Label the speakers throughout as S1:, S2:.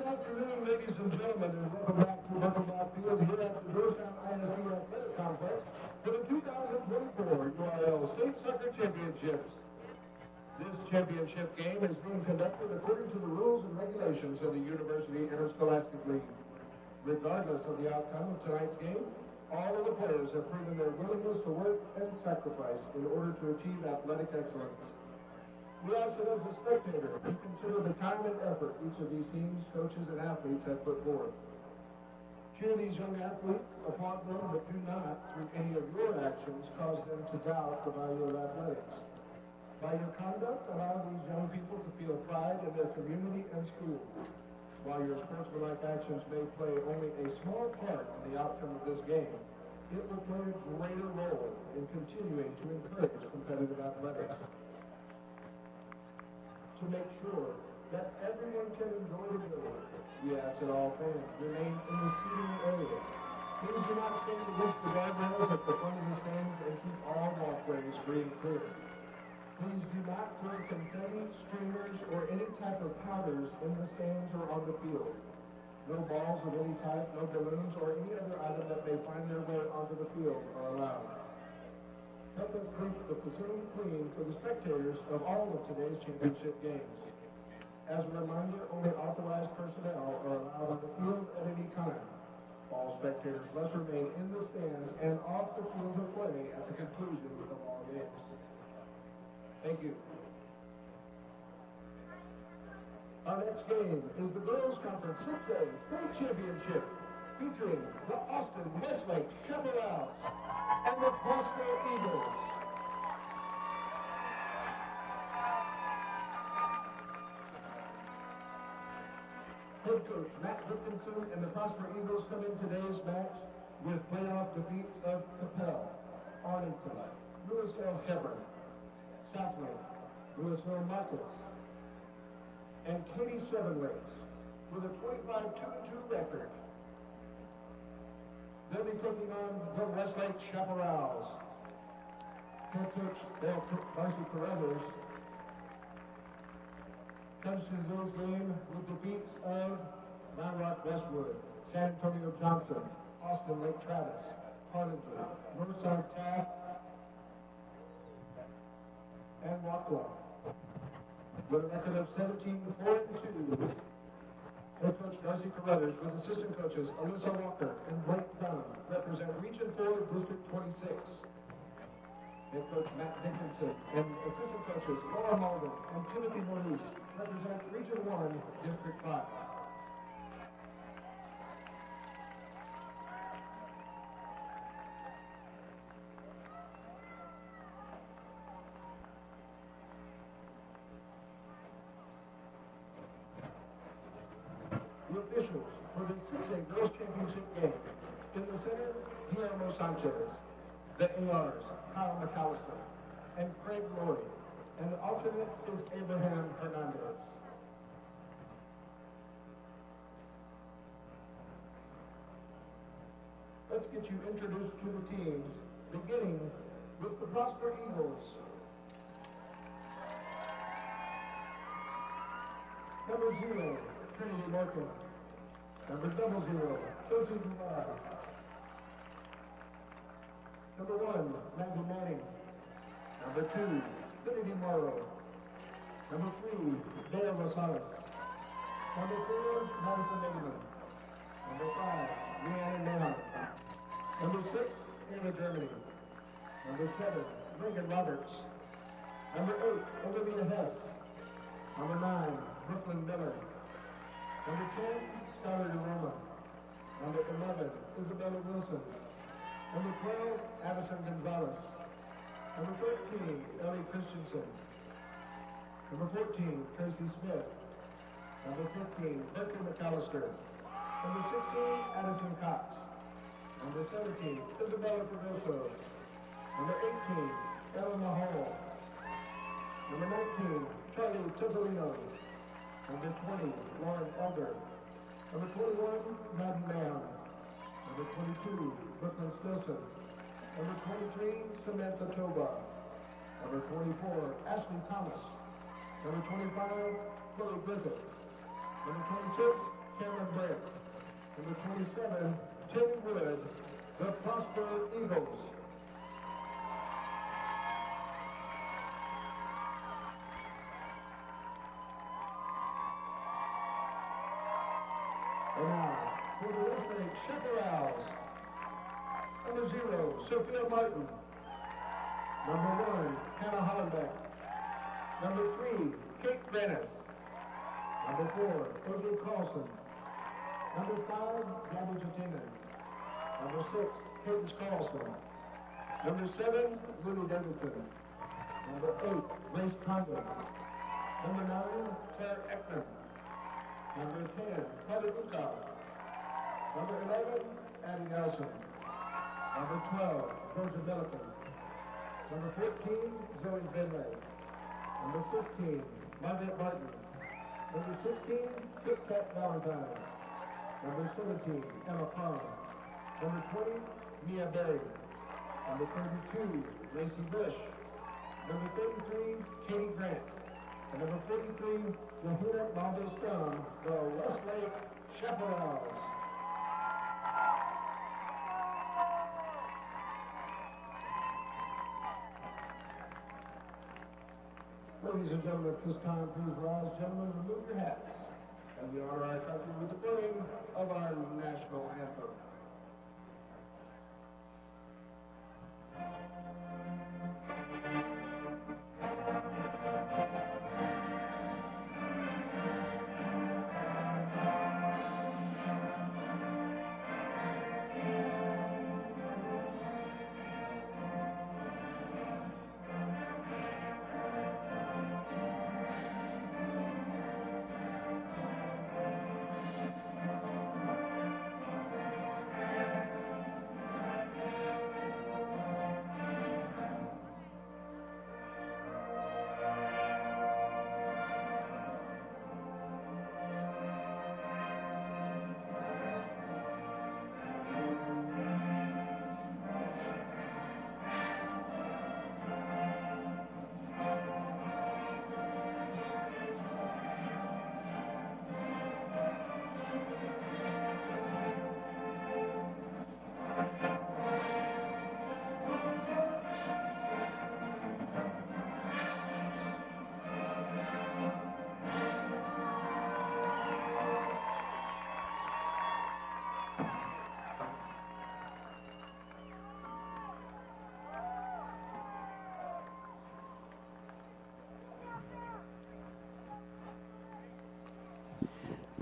S1: afternoon, ladies and gentlemen, and welcome back to Buckleback Field here at the Georgetown ISD Athletic Complex for the 2024 URL State Soccer Championships. This championship game is being conducted according to the rules and regulations of the University Interscholastic League. Regardless of the outcome of tonight's game, all of the players have proven their willingness to work and sacrifice in order to achieve athletic excellence. We ask that as a spectator, you consider the time and effort each of these teams, coaches, and athletes have put forth. Cheer these young athletes, applaud them, but do not, through any of your actions, cause them to doubt the value of athletics. By your conduct, allow these young people to feel pride in their community and school. While your sportsmanlike actions may play only a small part in the outcome of this game, it will play a greater role in continuing to encourage competitive athletics. To make sure that everyone can enjoy the game, we ask that all fans remain in the seating area. Please do not stand against the guardrails at the front of the stands and keep all walkways free and clear. Please do not throw confetti, streamers, or any type of powders in the stands or on the field. No balls of any type, no balloons, or any other item that may find their way onto the field are allowed. Help us keep the facility clean for the spectators of all of today's championship games. As a reminder, only authorized personnel are allowed on the field at any time. All spectators must remain in the stands and off the field of play at the conclusion of all games. Thank you. Our next game is the Girls Conference 6A State Championship, featuring the Austin Westlake Chaparrals and the Prosper Eagles. Head coach Matt Dickinson and the Prosper Eagles come in today's match with playoff defeats of Capel, Arlington, Louisville Hebron, Southland, Louisville Marcus, and Katy Seven Lakes with a 25-2-2 record. They'll be taking on the Westlake Chaparrals. Head coach Darcy Carruthers comes to today's game with defeats of Mount Rock Westwood, San Antonio Johnson, Austin Lake Travis, Harlingen, Northside Taft, and Waukwa. With a record of 17-4-2. Head coach Darcy Carruthers with assistant coaches Alyssa Walker and Blake Dunn represent Region 4, District 26. Head coach Matt Dickinson and assistant coaches Laura Malden and Timothy Maurice represent Region 1, District 5. The officials for the 6A Girls Championship game. In the center, Guillermo Sanchez. The ARs, Kyle McAllister and Craig Lloyd. And the alternate is Abraham Hernandez. Let's get you introduced to the teams, beginning with the Prosper Eagles. Number 0, Trinity Morton. Number 00, Josie Duval. Number 1, Maggie Manning. Number 2, Trinity Morrow. Number 3, Dale Rosales. Number 4, Madison Edelman. Number 5, Rhiannon Mahon. Number 6, Anna Germany. Number 7, Megan Roberts. Number 8, Olivia Hess. Number 9, Brooklyn Miller. Number 10, Skylar DeRoma. Number 11, Isabella Wilson. Number 12, Addison Gonzalez. Number 13, Ellie Christensen. Number 14, Tracy Smith. Number 15, Berkeley McAllister. Number 16, Addison Cox. Number 17, Isabella Fregoso. Number 18, Eleanor Hall. Number 19, Charlie Tuzzolino. Number 20, Lauren Elder. Number 21, Madden Mann. Number 22, Brooklyn Stilson. Number 23, Samantha Toba. Number 24, Ashley Thomas. Number 25, Chloe Griffith. Number 26, Cameron Brent. Number 27, Tim Wood, the Prosper Eagles. And now, for the Westlake Chaparrals. Number 0, Sophia Martin. Number 1, Hannah Hollenbeck. Number 3, Kate Dennis. Number 4, Ojo Carlson. Number 5, Gabby Jatina. Number 6, Cadence Carlson. Number 7, Lily Davidson. Number 8, Grace Condon. Number 9, Claire Eckman. Number 10, Heather Ukov. Number 11, Abby Nelson. Number 12, Georgia Milliken. Number 14, Zoe Finlay. Number 15, Margaret Martin. Number 16, Kit Kat Valentine. Number 17, Emma Palmer. Number 20, Mia Berry. Number 32, Lacey Bush. Number 33, Katie Grant. And number 43, Johanna Maldo-Stone, the Westlake Chaparrals. Ladies and gentlemen, at this time, please rise. Gentlemen, remove your hats as we honor our country with the playing of our national anthem.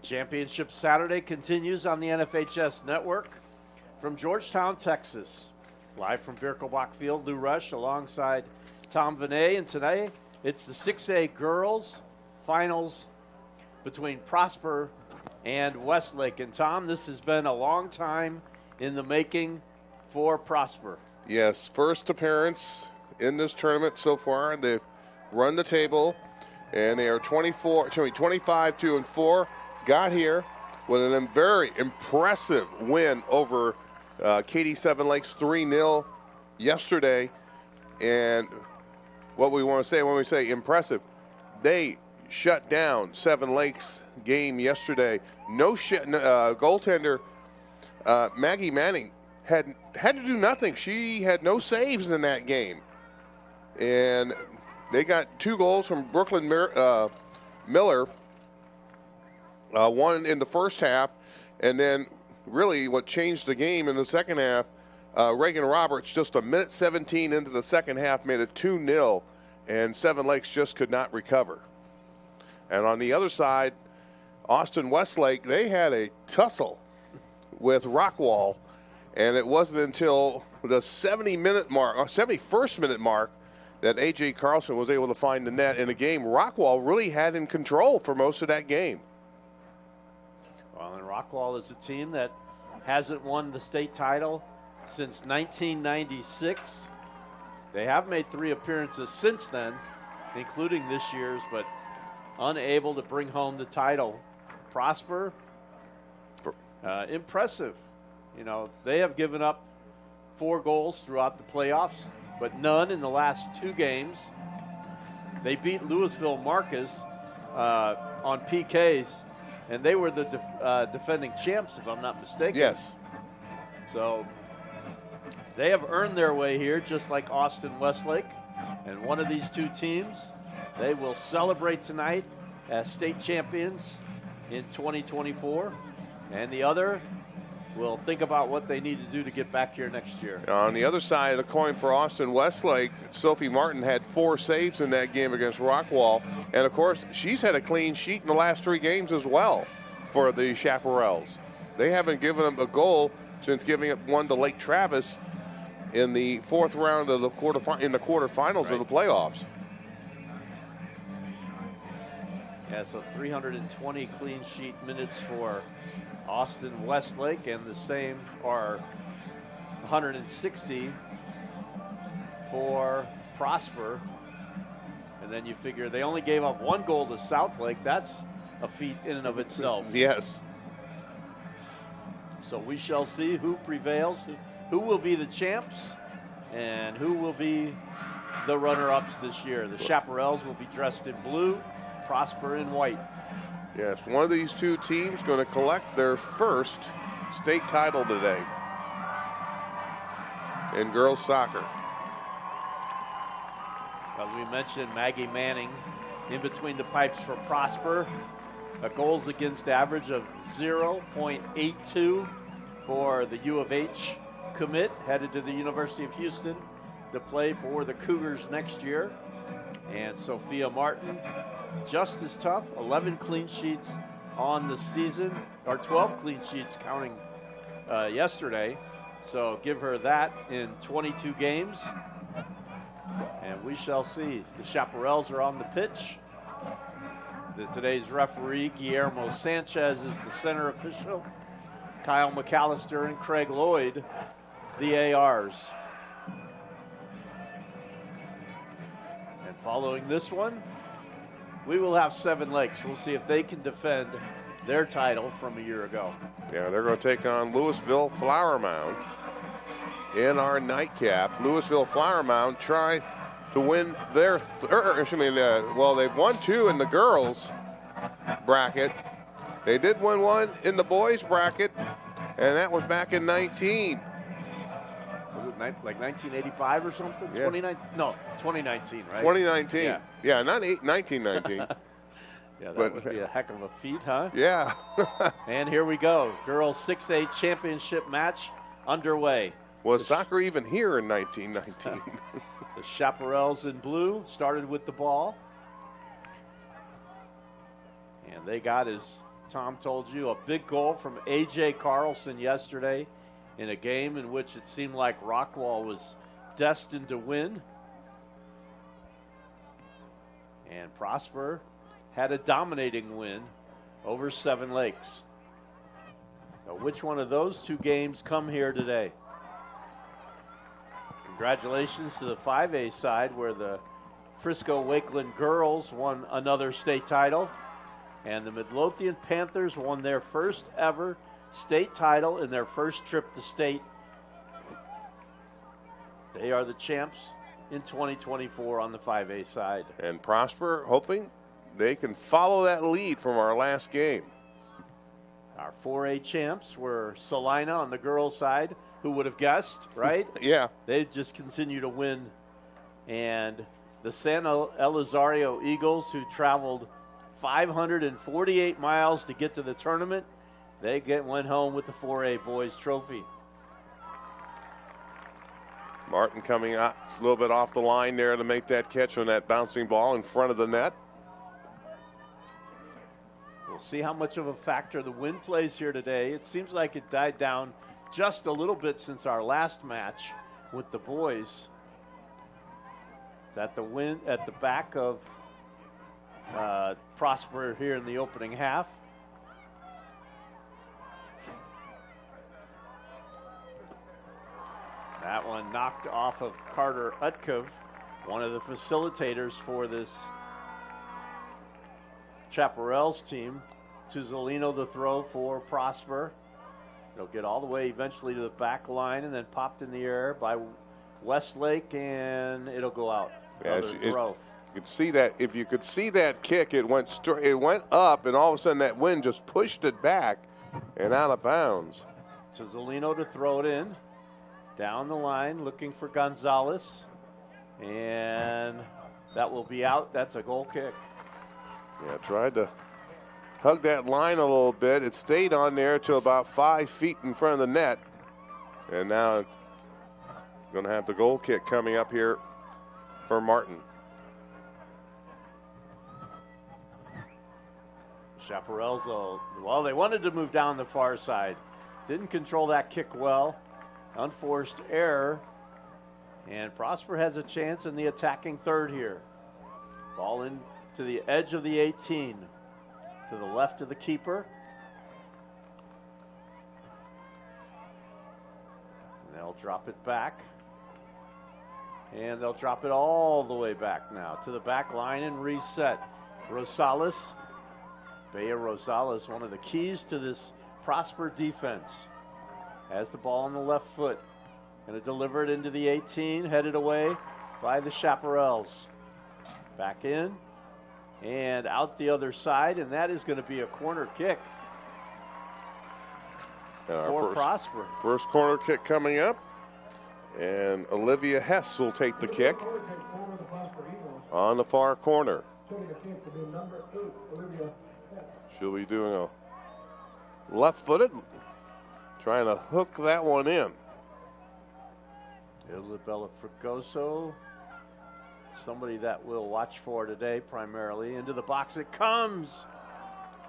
S2: Championship Saturday continues on the NFHS Network from Georgetown, Texas. Live from Birkelbach Field, Lou Rush alongside Tom Vinay. And today, it's the 6A Girls Finals between Prosper and Westlake. And Tom, this has been a long time in the making for Prosper.
S3: Yes, first appearance in this tournament so far, and they've run the table, and they are 25-2-4. Got here with a very impressive win over Katy Seven Lakes 3-0 yesterday. And what we want to say when we say impressive, they shut down Seven Lakes game yesterday. Goaltender Maggie Manning had to do nothing. She had no saves in that game. And they got 2 goals from Brooklyn Miller. One in the first half, and then really what changed the game in the second half, Reagan Roberts, just a minute 17 into the second half, made it 2-0, and Seven Lakes just could not recover. And on the other side, Austin Westlake, they had a tussle with Rockwall, and it wasn't until the 71st minute mark that A.J. Carlson was able to find the net in a game Rockwall really had in control for most of that game.
S2: Well, and Rockwall is a team that hasn't won the state title since 1996. They have made 3 appearances since then, including this year's, but unable to bring home the title. Prosper, impressive. You know, they have given up 4 goals throughout the playoffs, but none in the last 2 games. They beat Louisville Marcus on PKs And they were the defending champs, if I'm not mistaken.
S3: Yes.
S2: So they have earned their way here, just like Austin Westlake. And one of these two teams, they will celebrate tonight as state champions in 2024. And the other will think about what they need to do to get back here next year.
S3: On the other side of the coin for Austin Westlake, Sophie Martin had 4 saves in that game against Rockwall. And, of course, she's had a clean sheet in the last 3 games as well for the Chaparrals. They haven't given them a goal since giving up one to Lake Travis in the 4th round of the quarterfinals of the playoffs.
S2: Yeah, so 320 clean sheet minutes for Austin Westlake, and the same are 160 for Prosper. And then you figure they only gave up 1 goal to Southlake. That's a feat in and of itself.
S3: Yes.
S2: So we shall see who prevails, who will be the champs, and who will be the runner-ups this year. The Chaparrals will be dressed in blue, Prosper in white.
S3: Yes, one of these two teams going to collect their first state title today in girls soccer.
S2: As we mentioned, Maggie Manning in between the pipes for Prosper. A goals against average of 0.82 for the U of H commit, headed to the University of Houston to play for the Cougars next year. And Sophia Martin, just as tough, 11 clean sheets on the season, or 12 clean sheets counting yesterday. So give her that in 22 games. And we shall see. The Chaparrals are on the pitch. Today's referee, Guillermo Sanchez, is the center official. Kyle McAllister and Craig Lloyd, the ARs. And following this one, we will have Seven Lakes. We'll see if they can defend their title from a year ago.
S3: Yeah, they're going to take on Louisville Flower Mound in our nightcap. Louisville Flower Mound try to win their third. They've won 2 in the girls bracket. They did win 1 in the boys bracket, and that was back in 19.
S2: Was it like 1985 or something?
S3: Yeah.
S2: 2019, right?
S3: 2019. Yeah, not 1919.
S2: Yeah, that would be a heck of a feat, huh?
S3: Yeah.
S2: And here we go. Girls 6A championship match underway.
S3: Was soccer even here in 1919?
S2: The Chaparrals in blue started with the ball. And they got, as Tom told you, a big goal from A.J. Carlson yesterday in a game in which it seemed like Rockwall was destined to win. And Prosper had a dominating win over Seven Lakes. So which one of those 2 games come here today? Congratulations to the 5A side, where the Frisco Wakeland girls won another state title, and the Midlothian Panthers won their first ever state title in their first trip to state. They are the champs in 2024 on the 5A side.
S3: And Prosper hoping they can follow that lead from our last game.
S2: Our 4A champs were Salina on the girls' side. Who would have guessed, right?
S3: Yeah.
S2: They just continue to win. And the San Elizario Eagles, who traveled 548 miles to get to the tournament, they went home with the 4A boys trophy.
S3: Martin coming out a little bit off the line there to make that catch on that bouncing ball in front of the net.
S2: We'll see how much of a factor the wind plays here today. It seems like it died down just a little bit since our last match with the boys. It's at the wind at the back of Prosper here in the opening half. That one knocked off of Carter Utkov, one of the facilitators for this Chaparrals team. Tuzzolino the throw for Prosper. It'll get all the way eventually to the back line and then popped in the air by Westlake, and it'll go out. Throw.
S3: could see that. If you could see that kick, it went up, and all of a sudden that wind just pushed it back and out of bounds.
S2: Tuzzolino to throw it in. Down the line, looking for Gonzalez. And that will be out. That's a goal kick.
S3: Yeah, tried to hug that line a little bit. It stayed on there till about 5 feet in front of the net. And now going to have the goal kick coming up here for Martin.
S2: Chaparral's, well, they wanted to move down the far side. Didn't control that kick well. Unforced error. And Prosper has a chance in the attacking third here. Ball in to the edge of the 18. To the left of the keeper. And they'll drop it back. And they'll drop it all the way back now to the back line and reset. Rosales. Bea Rosales, one of the keys to this Prosper defense. Has the ball on the left foot. Going to deliver it into the 18, headed away by the Chaparrals. Back in and out the other side, and that is going to be a corner kick for Prosper.
S3: First corner kick coming up, and Olivia Hess will take the kick on the far corner. She'll be doing a left-footed, trying to hook that one in.
S2: Isabella Fregoso, somebody that we'll watch for today primarily. Into the box it comes.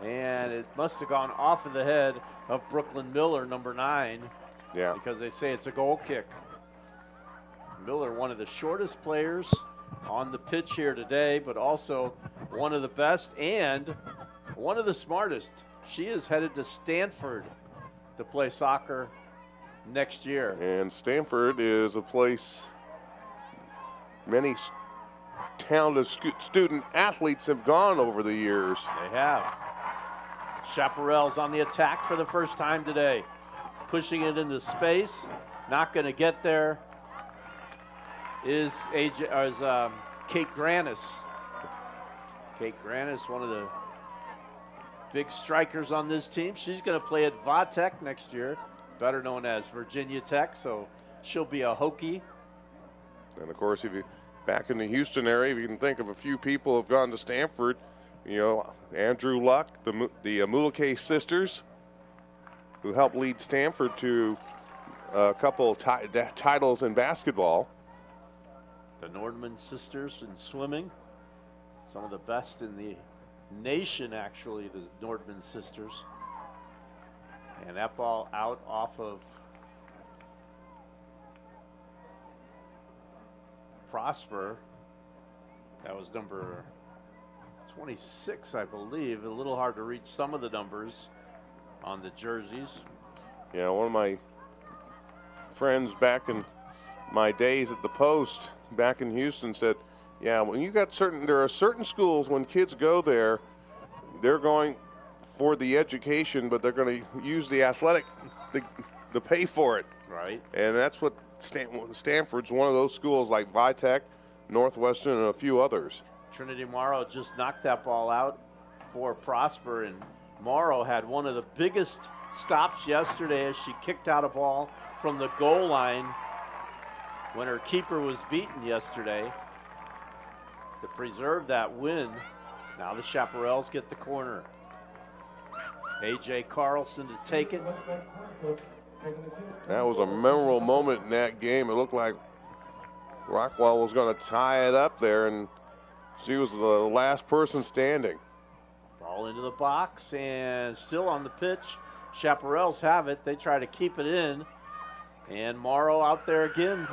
S2: And it must have gone off of the head of Brooklyn Miller, number 9.
S3: Yeah.
S2: Because they say it's a goal kick. Miller, one of the shortest players on the pitch here today, but also one of the best and one of the smartest. She is headed to Stanford to play soccer next year.
S3: And Stanford is a place many talented student athletes have gone over the years.
S2: They have. Chaparral's on the attack for the first time today. Pushing it into space. Not going to get there is Kate Granis. Kate Granis, one of the big strikers on this team. She's going to play at Va-Tech next year, better known as Virginia Tech, so she'll be a Hokie.
S3: And, of course, if you back in the Houston area, if you can think of a few people who have gone to Stanford, you know, Andrew Luck, the Mulcahy sisters, who helped lead Stanford to a couple of titles in basketball.
S2: The Nordman sisters in swimming, some of the best in the nation, actually, the Nordman sisters. And that ball out off of Prosper. That was number 26, I believe. A little hard to reach some of the numbers on the jerseys.
S3: Yeah, one of my friends back in my days at the Post back in Houston said, yeah, when you got there are certain schools when kids go there, they're going for the education, but they're going to use the athletic to pay for it.
S2: Right.
S3: And that's what Stanford's one of those schools like Vi-Tech, Northwestern, and a few others.
S2: Trinity Morrow just knocked that ball out for Prosper, and Morrow had one of the biggest stops yesterday as she kicked out a ball from the goal line when her keeper was beaten yesterday to preserve that win. Now the Chaparrals get the corner. A.J. Carlson to take it.
S3: That was a memorable moment in that game. It looked like Rockwell was going to tie it up there, and she was the last person standing.
S2: Ball into the box, and still on the pitch. Chaparrals have it. They try to keep it in, and Morrow out there again.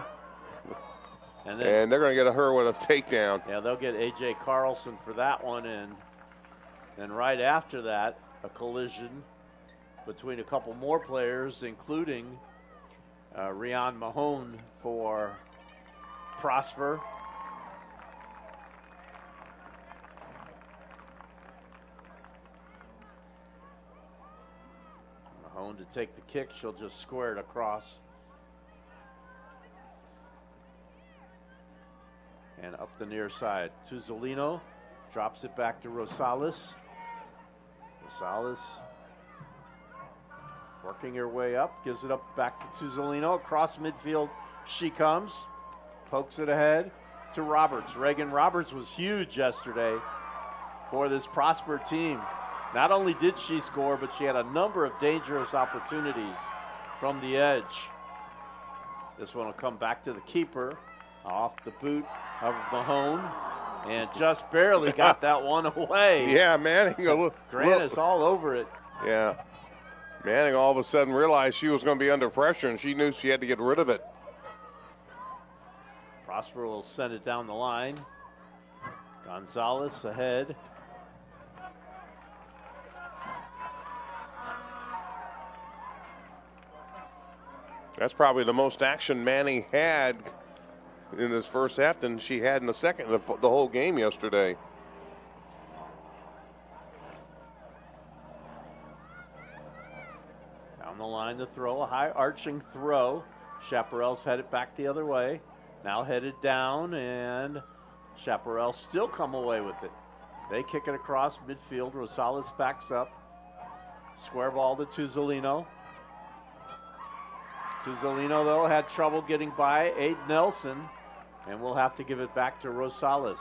S2: And
S3: they're going to get her with a takedown.
S2: Yeah, they'll get A.J. Carlson for that one, and right after that, a collision between a couple more players, including Rian Mahone for Prosper. Mahone to take the kick. She'll just square it across. And up the near side. Tuzzolino drops it back to Rosales. Rosales working her way up, gives it up back to Tuzzolino. Across midfield she comes, pokes it ahead to Roberts. Reagan Roberts was huge yesterday for this Prosper team. Not only did she score, but she had a number of dangerous opportunities from the edge. This one will come back to the keeper off the boot of Mahone, and just barely got that one away.
S3: Yeah, Manning.
S2: Grant is all over it.
S3: Yeah. Manning all of a sudden realized she was going to be under pressure, and she knew she had to get rid of it.
S2: Prosper will send it down the line. Gonzalez ahead.
S3: That's probably the most action Manning had in this first half than she had in the second, the whole game yesterday.
S2: Down the line to throw, a high arching throw. Chaparral's headed back the other way. Now headed down, and Chaparral still come away with it. They kick it across midfield. Rosales backs up. Square ball to Tuzzolino. Tuzzolino, though, had trouble getting by Aid Nelson, and we'll have to give it back to Rosales.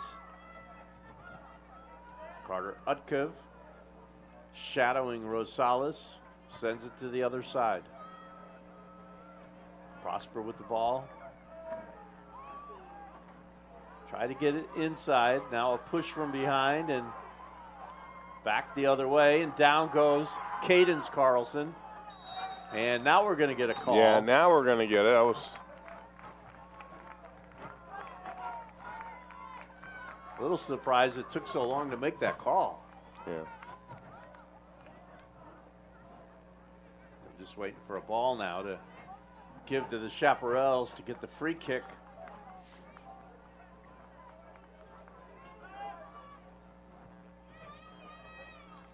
S2: Carter Utkev shadowing Rosales, sends it to the other side. Prosper with the ball. Try to get it inside. Now a push from behind and back the other way, and down goes Cadence Carlson. And now we're going to get a call.
S3: Yeah, now we're going to get it. I was
S2: a little surprised it took so long to make that call.
S3: Yeah.
S2: We're just waiting for a ball now to give to the Chaparrals to get the free kick.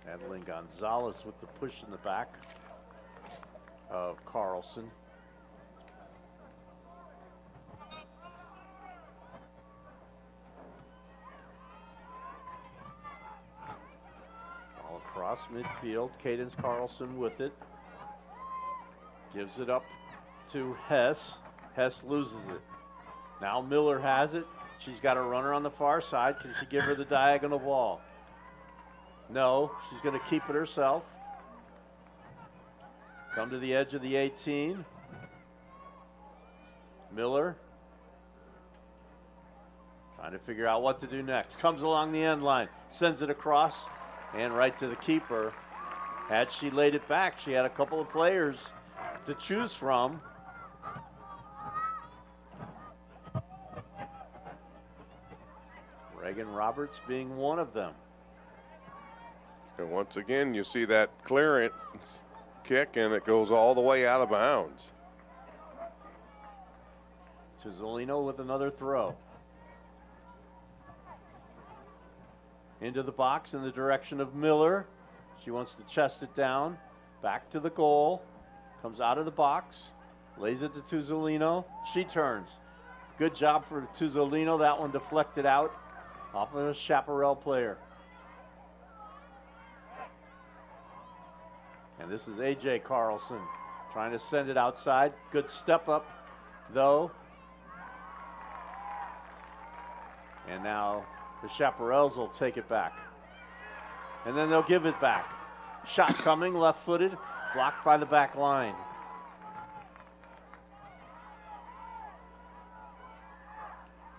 S2: Adeline Gonzalez with the push in the back of Carlson. All across midfield, Cadence Carlson with it. Gives it up to Hess. Hess loses it. Now Miller has it. She's got a runner on the far side. Can she give her the diagonal ball? No, she's going to keep it herself. Come to the edge of the 18. Miller trying to figure out what to do next. Comes along the end line, sends it across and right to the keeper. Had she laid it back, she had a couple of players to choose from. Reagan Roberts being one of them.
S3: And once again, you see that clearance kick, and it goes all the way out of bounds.
S2: Tuzzolino with another throw. Into the box in the direction of Miller. She wants to chest it down. Back to the goal. Comes out of the box. Lays it to Tuzzolino. She turns. Good job for Tuzzolino. That one deflected out off of a Chaparral player. And this is A.J. Carlson trying to send it outside. Good step up, though. And now the Chaparrals will take it back. And then they'll give it back. Shot coming, left-footed, blocked by the back line.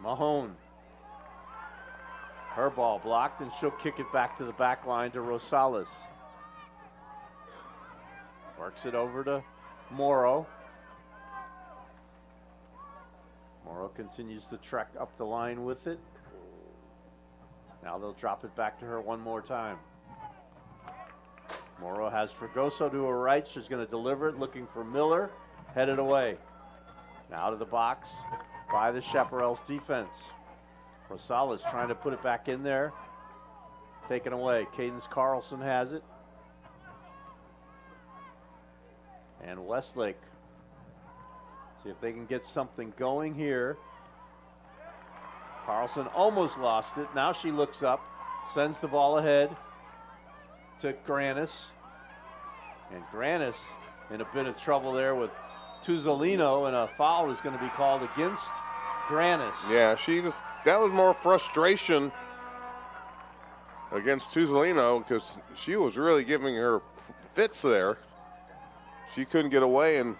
S2: Mahone. Her ball blocked, and she'll kick it back to the back line to Rosales. Works it over to Morrow. Morrow continues to trek up the line with it. Now they'll drop it back to her one more time. Morrow has Fregoso to her right. She's going to deliver it, looking for Miller. Headed away. Now to the box by the Chaparral's defense. Rosales trying to put it back in there. Taken away. Cadence Carlson has it. And Westlake. See if they can get something going here. Carlson almost lost it. Now she looks up, sends the ball ahead to Granis. And Granis in a bit of trouble there with Tuzzolino, and a foul is going to be called against Granis.
S3: Yeah, that was more frustration against Tuzzolino because she was really giving her fits there. She couldn't get away, and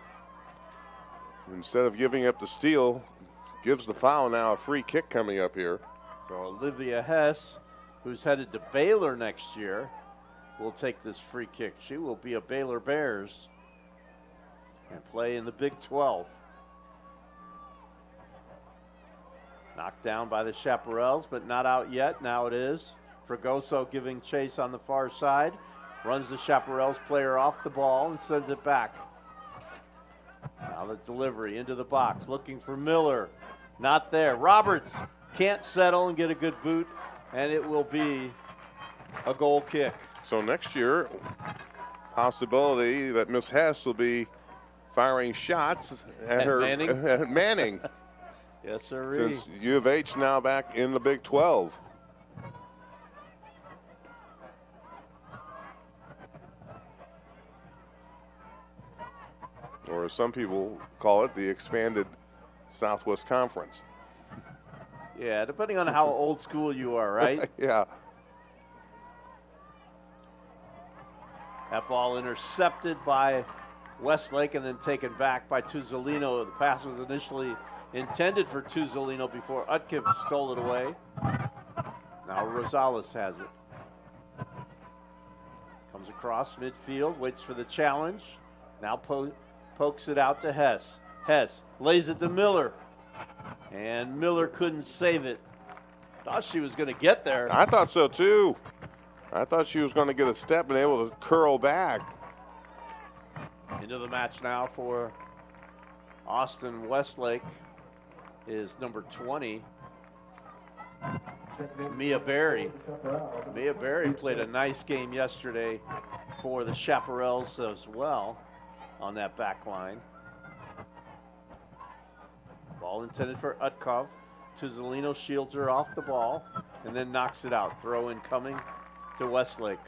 S3: instead of giving up the steal, gives the foul. Now a free kick coming up here.
S2: So Olivia Hess, who's headed to Baylor next year, will take this free kick. She will be a Baylor Bears and play in the Big 12. Knocked down by the Chaparrals, but not out yet. Now it is. Fregoso giving chase on the far side. Runs the Chaparrals player off the ball and sends it back. Now the delivery into the box, looking for Miller. Not there. Roberts can't settle and get a good boot, and it will be a goal kick.
S3: So next year, possibility that Miss Hess will be firing shots at her
S2: Manning.
S3: At Manning.
S2: Yes, sir.
S3: Since U of H now back in the Big 12. Or as some people call it, the expanded Southwest Conference.
S2: Yeah, depending on how old school you are, right?
S3: Yeah.
S2: That ball intercepted by Westlake and then taken back by Tuzzolino. The pass was initially intended for Tuzzolino before Utkiv stole it away. Now Rosales has it. Comes across midfield, waits for the challenge. Now pokes it out to Hess. Hess lays it to Miller. And Miller couldn't save it. Thought she was going to get there.
S3: I thought so too. I thought she was going to get a step and able to curl back.
S2: Into the match now for Austin Westlake is number 20, Mia Berry. Mia Berry played a nice game yesterday for the Chaparrals as well on that back line. Ball intended for Utkov. Tuzzolino shields her off the ball and then knocks it out. Throw in coming to Westlake.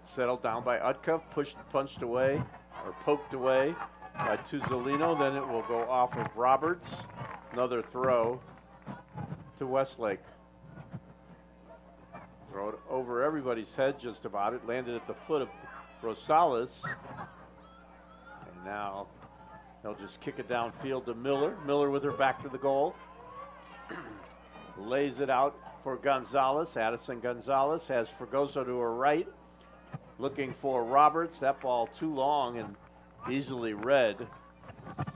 S2: Settled down by Utkov, punched away, or poked away by Tuzzolino. Then it will go off of Roberts. Another throw to Westlake. Throw it over everybody's head just about. It landed at the foot of Rosales. And now they'll just kick it downfield to Miller. Miller with her back to the goal. Lays it out for Gonzalez. Addison Gonzalez has Fregoso to her right. Looking for Roberts. That ball too long and easily read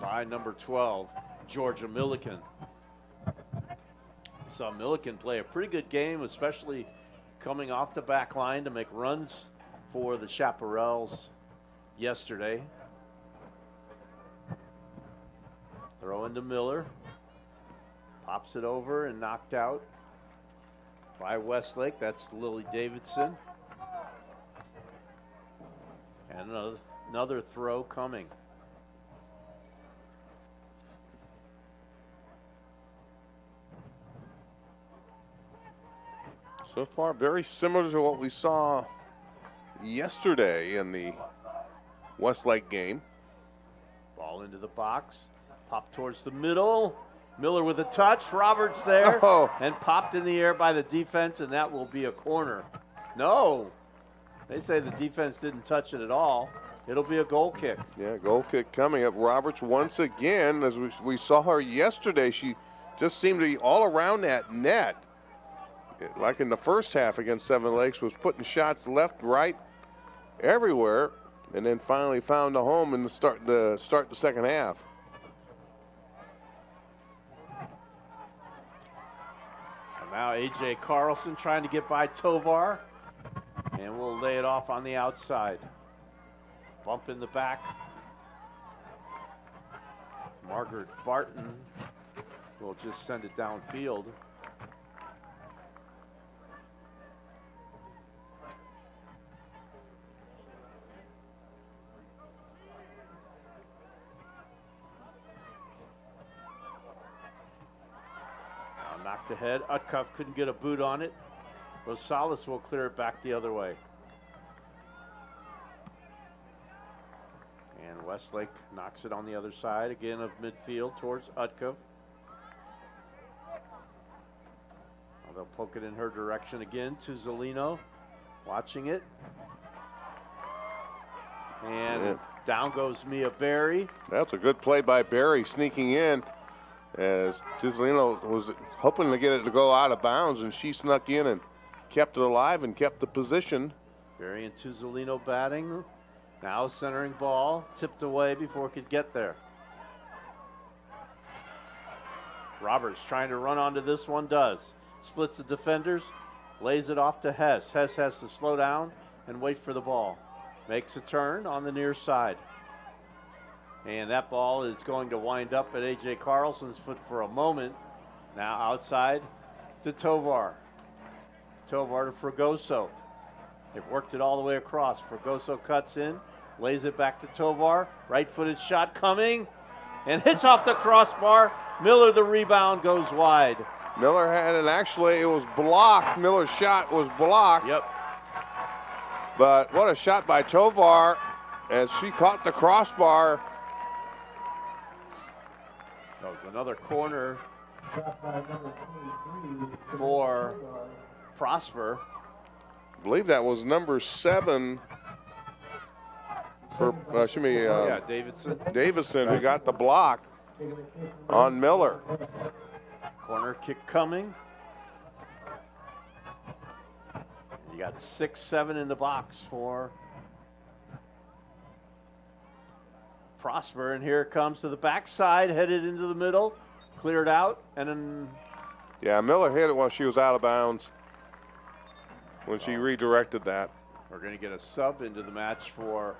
S2: by number 12, Georgia Milliken. Saw Milliken play a pretty good game, especially coming off the back line to make runs for the Chaparrals yesterday. Throw into Miller. Pops it over and knocked out by Westlake. That's Lily Davidson. And another throw coming.
S3: So far, very similar to what we saw yesterday in the Westlake game.
S2: Ball into the box. Pop towards the middle. Miller with a touch. Roberts there.
S3: Oh.
S2: And popped in the air by the defense, and that will be a corner. No. They say the defense didn't touch it at all. It'll be a goal kick.
S3: Yeah, goal kick coming up. Roberts once again, as we saw her yesterday, she just seemed to be all around that net. Like in the first half against Seven Lakes, was putting shots left, right, everywhere, and then finally found a home in the start the second half.
S2: And now A.J. Carlson trying to get by Tovar, and we'll lay it off on the outside. Bump in the back. Margaret Barton will just send it downfield. Knocked ahead. Utcuff couldn't get a boot on it. Rosales will clear it back the other way. And Westlake knocks it on the other side again of midfield towards Utcuff. They'll poke it in her direction again. Tuzzolino watching it. And down goes Mia Berry.
S3: That's a good play by Berry, sneaking in as Tuzzolino was hoping to get it to go out of bounds, and she snuck in and kept it alive and kept the position.
S2: Berry and Tuzzolino batting. Now centering ball, tipped away before it could get there. Roberts trying to run onto this one, does. Splits the defenders, lays it off to Hess. Hess has to slow down and wait for the ball. Makes a turn on the near side. And that ball is going to wind up at A.J. Carlson's foot for a moment. Now outside to Tovar. Tovar to Fragoso. They've worked it all the way across. Fragoso cuts in, lays it back to Tovar. Right-footed shot coming, and hits off the crossbar. Miller, the rebound, goes wide.
S3: Miller had it, actually, it was blocked. Miller's shot was blocked.
S2: Yep.
S3: But what a shot by Tovar as she caught the crossbar.
S2: That was another corner for Prosper.
S3: I believe that was number 7 for
S2: Davidson.
S3: Davidson, who got the block on Miller.
S2: Corner kick coming. You got 6-7 in the box for Prosper, and here it comes to the backside, headed into the middle, cleared out, and then
S3: yeah, Miller hit it while she was out of bounds when she redirected that.
S2: We're going to get a sub into the match for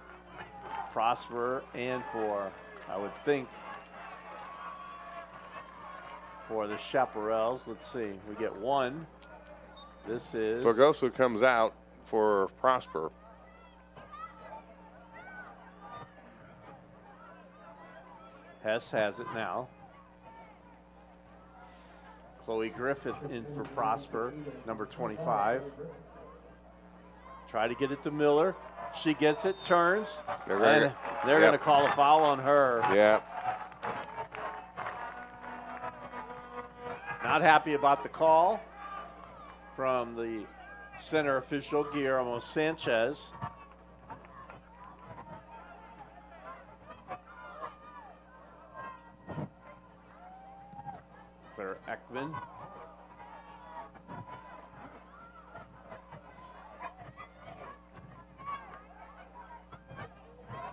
S2: Prosper and for, I would think, for the Chaparrals. Let's see. We get one. This is
S3: Fragoso comes out for Prosper.
S2: Hess has it now. Chloe Griffith in for Prosper, number 25. Try to get it to Miller. She gets it, turns, and they're going to call a foul on her.
S3: Yeah.
S2: Not happy about the call from the center official, Guillermo Sanchez. Claire Ekman.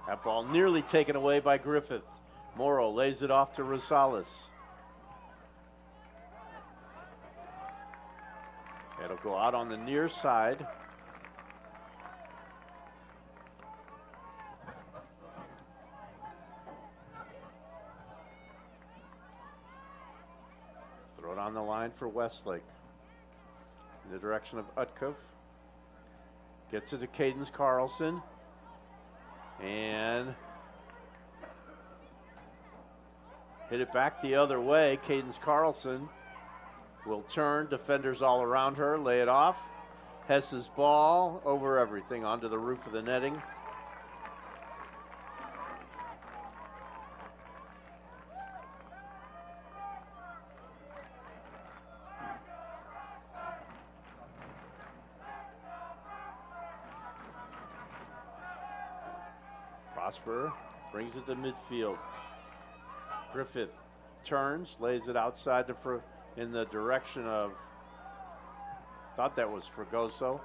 S2: That ball nearly taken away by Griffith. Morrow lays it off to Rosales. It'll go out on the near side. Throw it on the line for Westlake. In the direction of Utkuff. Gets it to Cadence Carlson. And hit it back the other way. Cadence Carlson will turn, defenders all around her, lay it off. Hess's ball over everything onto the roof of the netting. Prosper brings it to midfield. Griffith turns, lays it outside in the direction of, thought that was Fragoso.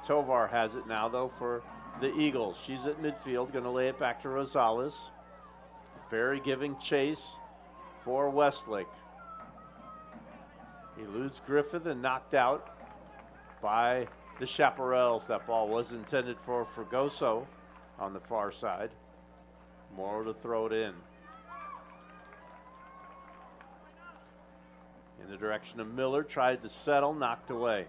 S2: Tovar has it now, though, for the Eagles. She's at midfield, going to lay it back to Rosales. Berry giving chase for Westlake. He eludes Griffith and knocked out by the Chaparrals. That ball was intended for Fragoso on the far side. Morrow to throw it in. In the direction of Miller, tried to settle, knocked away.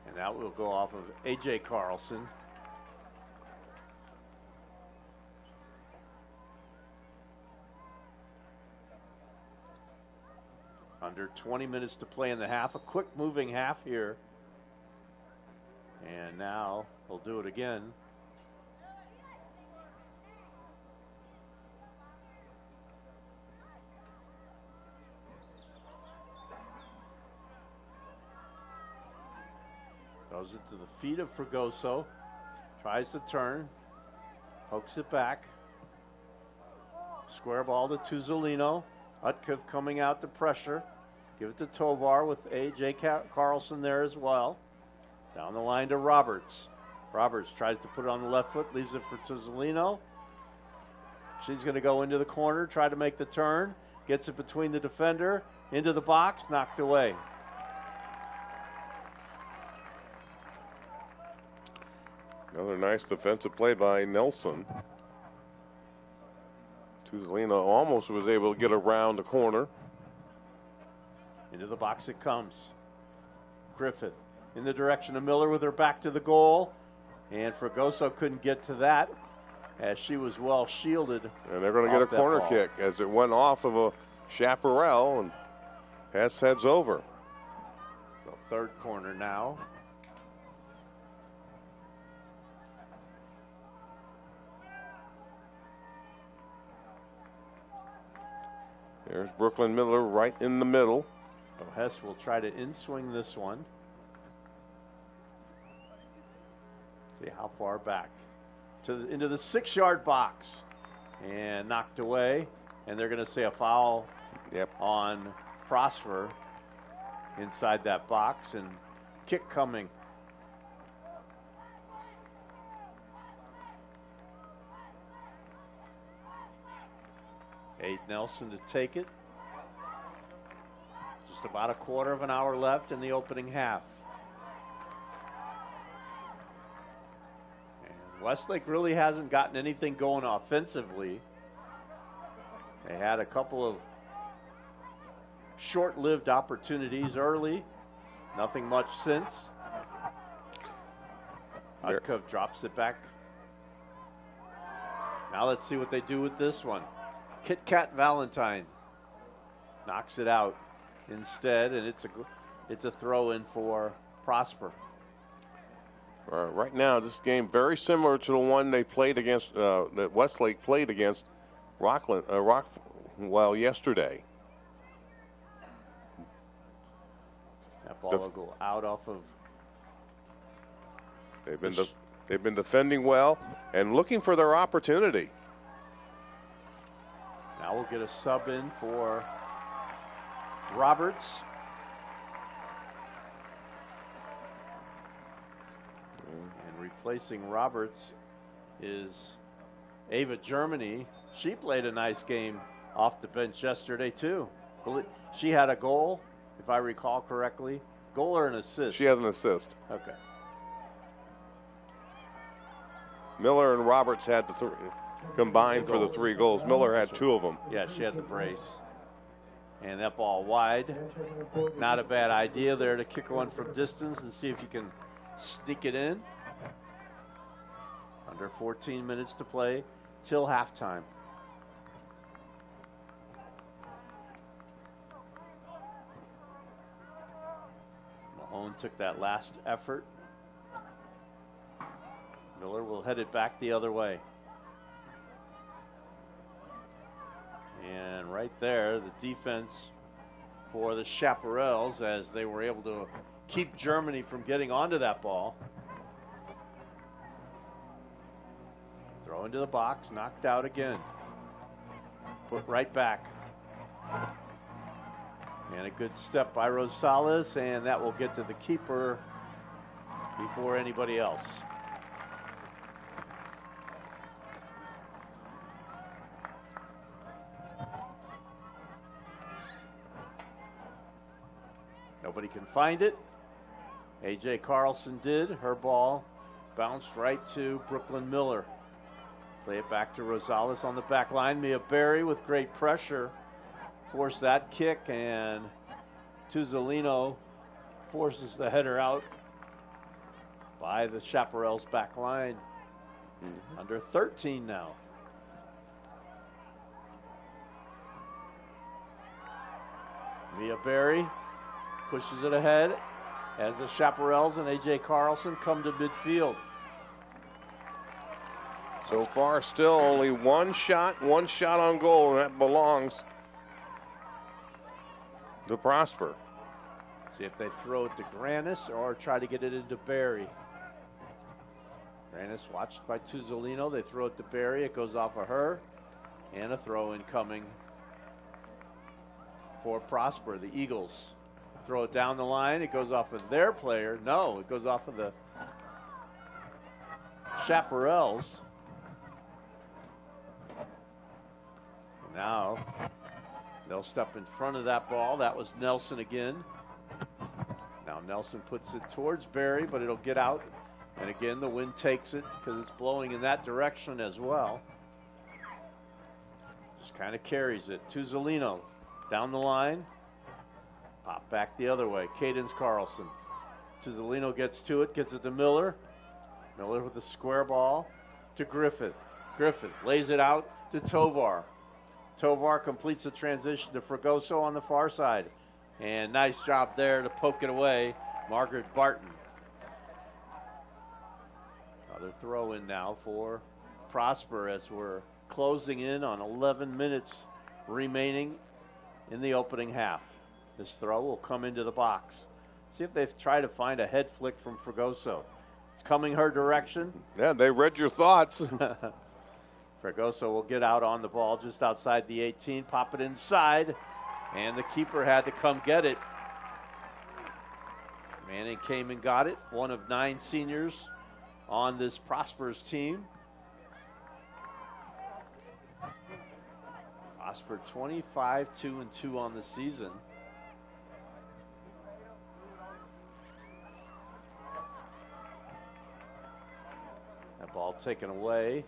S2: And that will go off of A.J. Carlson. Under 20 minutes to play in the half. A quick moving half here. And now they'll do it again. Goes it to the feet of Fregoso. Tries to turn. Hooks it back. Square ball to Tuzzolino. Utkiv coming out to pressure. Give it to Tovar with A.J. Carlson there as well. Down the line to Roberts. Roberts tries to put it on the left foot. Leaves it for Tuzzolino. She's going to go into the corner. Try to make the turn. Gets it between the defender. Into the box. Knocked away.
S3: Another nice defensive play by Nelson. Tuzzolino almost was able to get around the corner.
S2: Into the box it comes. Griffith in the direction of Miller with her back to the goal. And Fregoso couldn't get to that as she was well shielded.
S3: And they're going to get a corner kick as it went off of a chaparral and Hess heads over.
S2: So third corner now.
S3: There's Brooklyn Miller right in the middle.
S2: So Hess will try to in-swing this one. See how far back. Into the 6-yard box. And knocked away. And they're going to say a foul on Prosper inside that box. And kick coming. Aid Nelson to take it. Just about a quarter of an hour left in the opening half. And Westlake really hasn't gotten anything going offensively. They had a couple of short-lived opportunities early. Nothing much since. Utkov drops it back. Now let's see what they do with this one. Kit Kat Valentine knocks it out instead, and it's a throw in for Prosper.
S3: Right now, this game very similar to the one they played against that Westlake played against Rockwell yesterday.
S2: That ball will go out off of.
S3: They've been defending well and looking for their opportunity.
S2: Now we'll get a sub in for Roberts. And replacing Roberts is Ava Germany. She played a nice game off the bench yesterday too. She had a goal, if I recall correctly. Goal or an assist?
S3: She has an assist.
S2: Okay.
S3: Miller and Roberts had the combined for the 3 goals. Miller had 2 of them.
S2: Yeah, she had the brace. And that ball wide. Not a bad idea there to kick one from distance and see if you can sneak it in. Under 14 minutes to play till halftime. Mahone took that last effort. Miller will head it back the other way. And right there, the defense for the Chaparrals as they were able to keep Germany from getting onto that ball. Throw into the box, knocked out again. Put right back. And a good step by Rosales, and that will get to the keeper before anybody else. Nobody can find it. A.J. Carlson did. Her ball bounced right to Brooklyn Miller. Play it back to Rosales on the back line. Mia Berry with great pressure forced that kick, and Tuzzolino forces the header out by the Chaparral's back line. Under 13 now. Mia Berry pushes it ahead as the Chaparrals and A.J. Carlson come to midfield.
S3: So far, still only one shot on goal, and that belongs to Prosper.
S2: See if they throw it to Granis or try to get it into Berry. Granis watched by Tuzzolino. They throw it to Berry. It goes off of her. And a throw in coming for Prosper. The Eagles throw it down the line. It goes off of their player. No, it goes off of the Chaparrals. Now they'll step in front of that ball. That was Nelson again. Now Nelson puts it towards Berry, but it'll get out. And again, the wind takes it because it's blowing in that direction as well. Just kind of carries it. Tuzzolino down the line. Pop back the other way. Cadence Carlson. Tuzzolino gets to it, gets it to Miller. Miller with the square ball to Griffith. Griffith lays it out to Tovar. Tovar completes the transition to Fregoso on the far side. And nice job there to poke it away, Margaret Barton. Another throw in now for Prosper as we're closing in on 11 minutes remaining in the opening half. This throw will come into the box. See if they've tried to find a head flick from Fregoso. It's coming her direction.
S3: Yeah, they read your thoughts.
S2: Fregoso will get out on the ball just outside the 18, pop it inside, and the keeper had to come get it. Manning came and got it, one of 9 seniors on this Prosper's team. Prosper 25-2-2 on the season. That ball taken away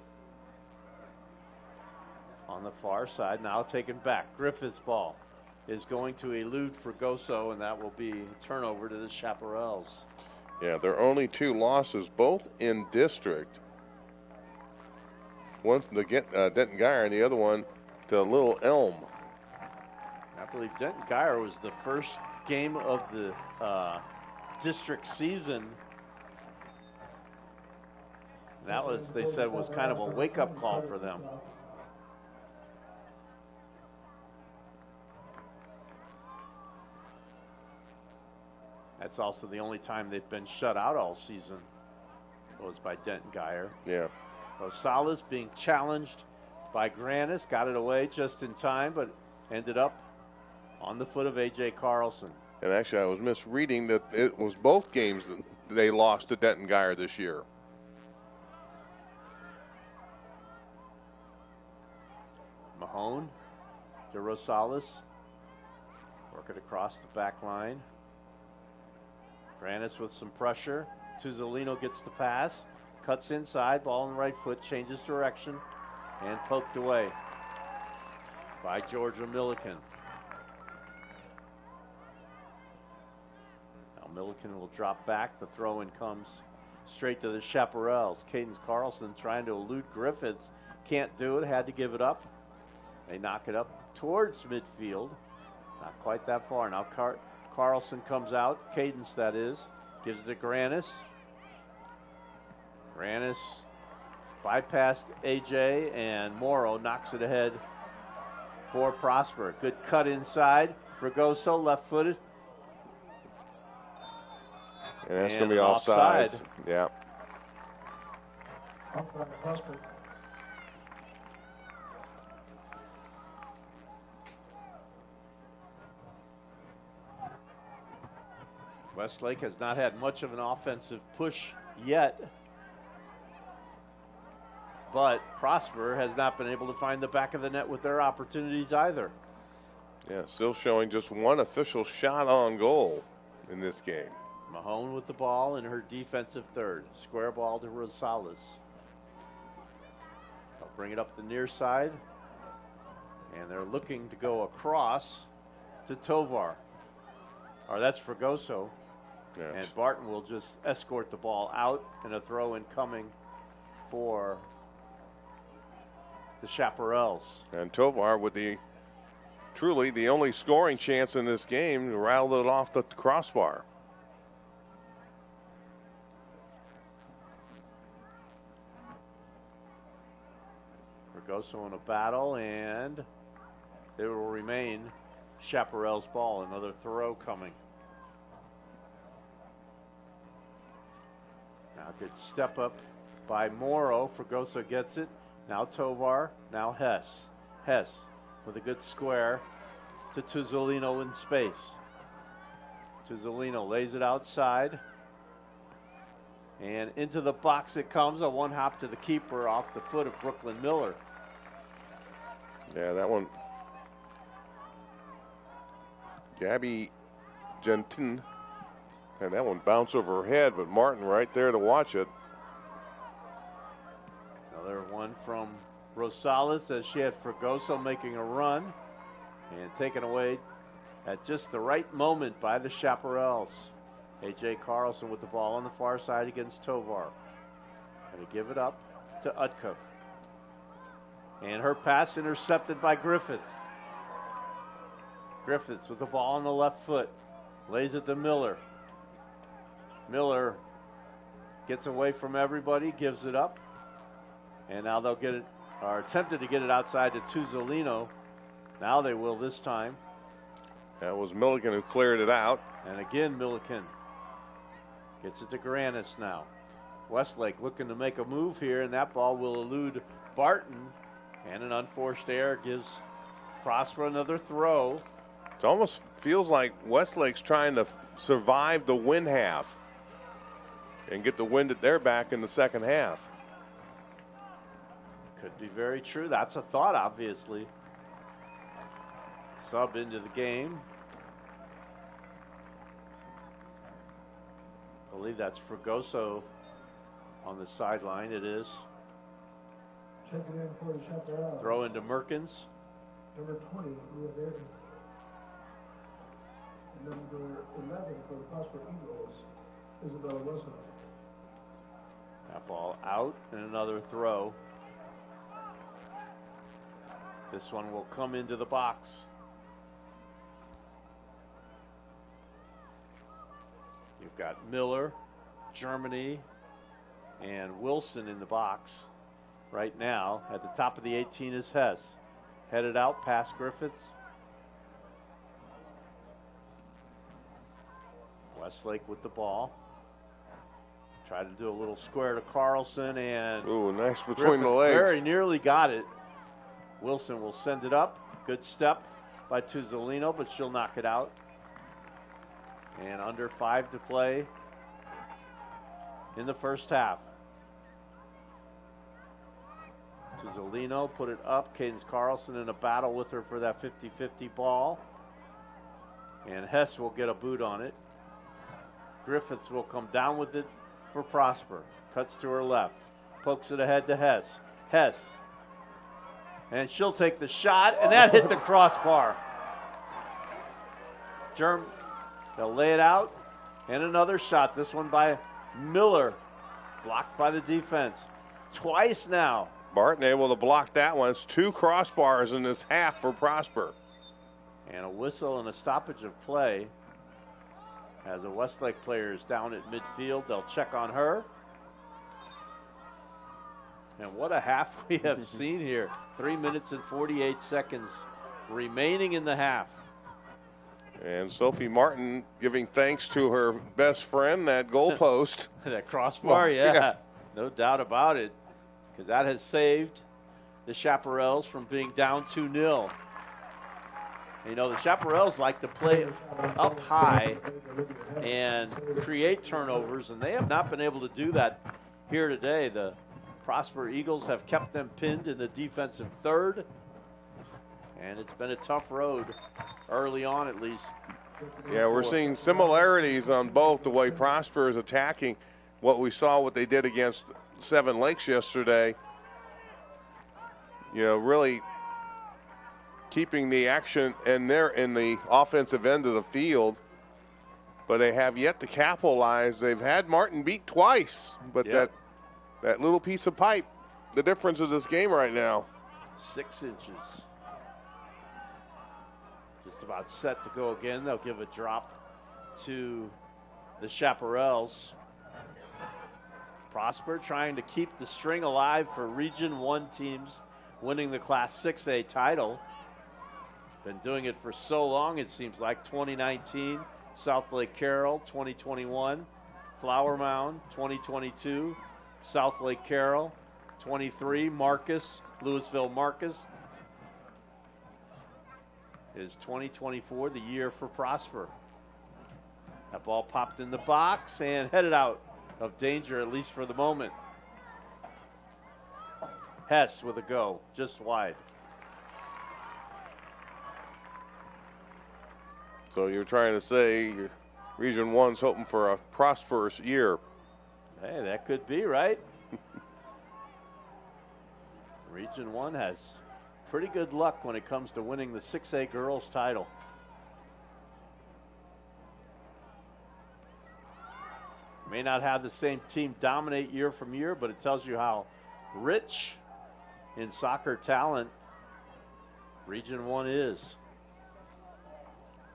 S2: on the far side, now taken back. Griffith's ball is going to elude Fregoso, and that will be a turnover to the Chaparrals.
S3: Yeah, there are only 2 losses, both in district. One to Denton Geyer, and the other one to Little Elm.
S2: I believe Denton Geyer was the first game of the district season. That was, they said, was kind of a wake-up call for them. That's also the only time they've been shut out all season. Was by Denton Geyer.
S3: Yeah.
S2: Rosales being challenged by Granis, got it away just in time, but ended up on the foot of A.J. Carlson.
S3: And actually, I was misreading that it was both games that they lost to Denton Geyer this year.
S2: Mahone to Rosales. Work it across the back line. Granis with some pressure. Tuzzolino gets the pass. Cuts inside. Ball on the right foot. Changes direction. And poked away by Georgia Milliken. Now Milliken will drop back. The throw-in comes straight to the Chaparrals. Cadence Carlson trying to elude Griffiths. Can't do it. Had to give it up. They knock it up towards midfield. Not quite that far. Now Carlson comes out. Cadence, that is. Gives it to Granis. Granis bypassed AJ, and Morrow knocks it ahead for Prosper. Good cut inside. Fregoso, left-footed.
S3: And that's going to be offside. Yeah.
S2: Westlake has not had much of an offensive push yet, but Prosper has not been able to find the back of the net with their opportunities either.
S3: Yeah, still showing just one official shot on goal in this game.
S2: Mahone with the ball in her defensive third. Square ball to Rosales. They'll bring it up the near side, and they're looking to go across to Tovar. Or that's Fregoso.
S3: Yeah.
S2: And Barton will just escort the ball out, and a throw in coming for the Chaparrals.
S3: And Tovar with the truly the only scoring chance in this game, rattled it off the crossbar.
S2: Fregoso in a battle, and it will remain Chaparral's ball. Another throw coming. Now good step up by Morrow. Fregoso gets it. Now Tovar. Now Hess. Hess with a good square to Tuzzolino in space. Tuzzolino lays it outside. And into the box it comes. A one hop to the keeper off the foot of Brooklyn Miller.
S3: Yeah, that one. Gabby Gentin. And that one bounced over her head, but Martin right there to watch it.
S2: Another one from Rosales as she had Fregoso making a run and taken away at just the right moment by the Chaparrals. A.J. Carlson with the ball on the far side against Tovar. Going to give it up to Utkuff. And her pass intercepted by Griffiths. Griffiths with the ball on the left foot. Lays it to Miller. Miller gets away from everybody, gives it up. And now they'll get it, are attempted to get it outside to Tuzzolino. Now they will this time.
S3: That was Milliken who cleared it out.
S2: And again, Milliken gets it to Granis now. Westlake looking to make a move here, and that ball will elude Barton. And an unforced error gives Prosper another throw.
S3: It almost feels like Westlake's trying to survive the win half and get the wind at their back in the second half.
S2: Could be very true. That's a thought, obviously. Sub into the game. I believe that's Fregoso on the sideline. It is.
S1: Check it in for the Chaparral.
S2: Throw into Merkins.
S1: Number 20, Leah Baird. Number 11 for the Prosper Eagles, Isabella Wilson.
S2: That ball out and another throw. This one will come into the box. You've got Miller, Germany, and Wilson in the box right now. At the top of the 18 is Hess. Headed out past Griffiths. Westlake with the ball. Tried to do a little square to Carlson, and
S3: ooh, nice between
S2: Griffith
S3: the legs.
S2: Very nearly got it. Wilson will send it up. Good step by Tuzzolino, but she'll knock it out. And under 5 to play in the first half. Tuzzolino put it up. Cadence Carlson in a battle with her for that 50-50 ball. And Hess will get a boot on it. Griffiths will come down with it for Prosper. Cuts to her left. Pokes it ahead to Hess. Hess. And she'll take the shot, and that hit the crossbar. They'll lay it out. And another shot. This one by Miller. Blocked by the defense. Twice now.
S3: Barton able to block that one. It's 2 crossbars in this half for Prosper.
S2: And a whistle and a stoppage of play. As the Westlake player is down at midfield, they'll check on her. And what a half we have seen here. 3 minutes and 48 seconds remaining in the half.
S3: And Sophie Martin giving thanks to her best friend, that goalpost.
S2: That crossbar, yeah. No doubt about it. Because that has saved the Chaparrals from being down 2-0. You know, the Chaparrals like to play up high and create turnovers, and they have not been able to do that here today. The Prosper Eagles have kept them pinned in the defensive third, and it's been a tough road early on at least.
S3: Yeah, we're seeing similarities on both the way Prosper is attacking what we saw what they did against Seven Lakes yesterday. You know, really keeping the action and they're in the offensive end of the field, but they have yet to capitalize. They've had Martin beat twice, but that little piece of pipe, the difference of this game right now.
S2: 6 inches. about set to go again. They'll give a drop to the Chaparrals. Prosper trying to keep the string alive for Region 1 teams winning the Class 6A title. Been doing it for so long, it seems like. 2019, South Lake Carroll. 2021, Flower Mound. 2022, South Lake Carroll. 23, Marcus, Louisville Marcus. Is 2024 the year for Prosper? That ball popped in the box and headed out of danger, at least for the moment. Hess with a go, just wide.
S3: So you're trying to say Region 1's hoping for a prosperous year.
S2: Hey, that could be, right? Region 1 has pretty good luck when it comes to winning the 6A girls title. May not have the same team dominate year from year, but it tells you how rich in soccer talent Region 1 is.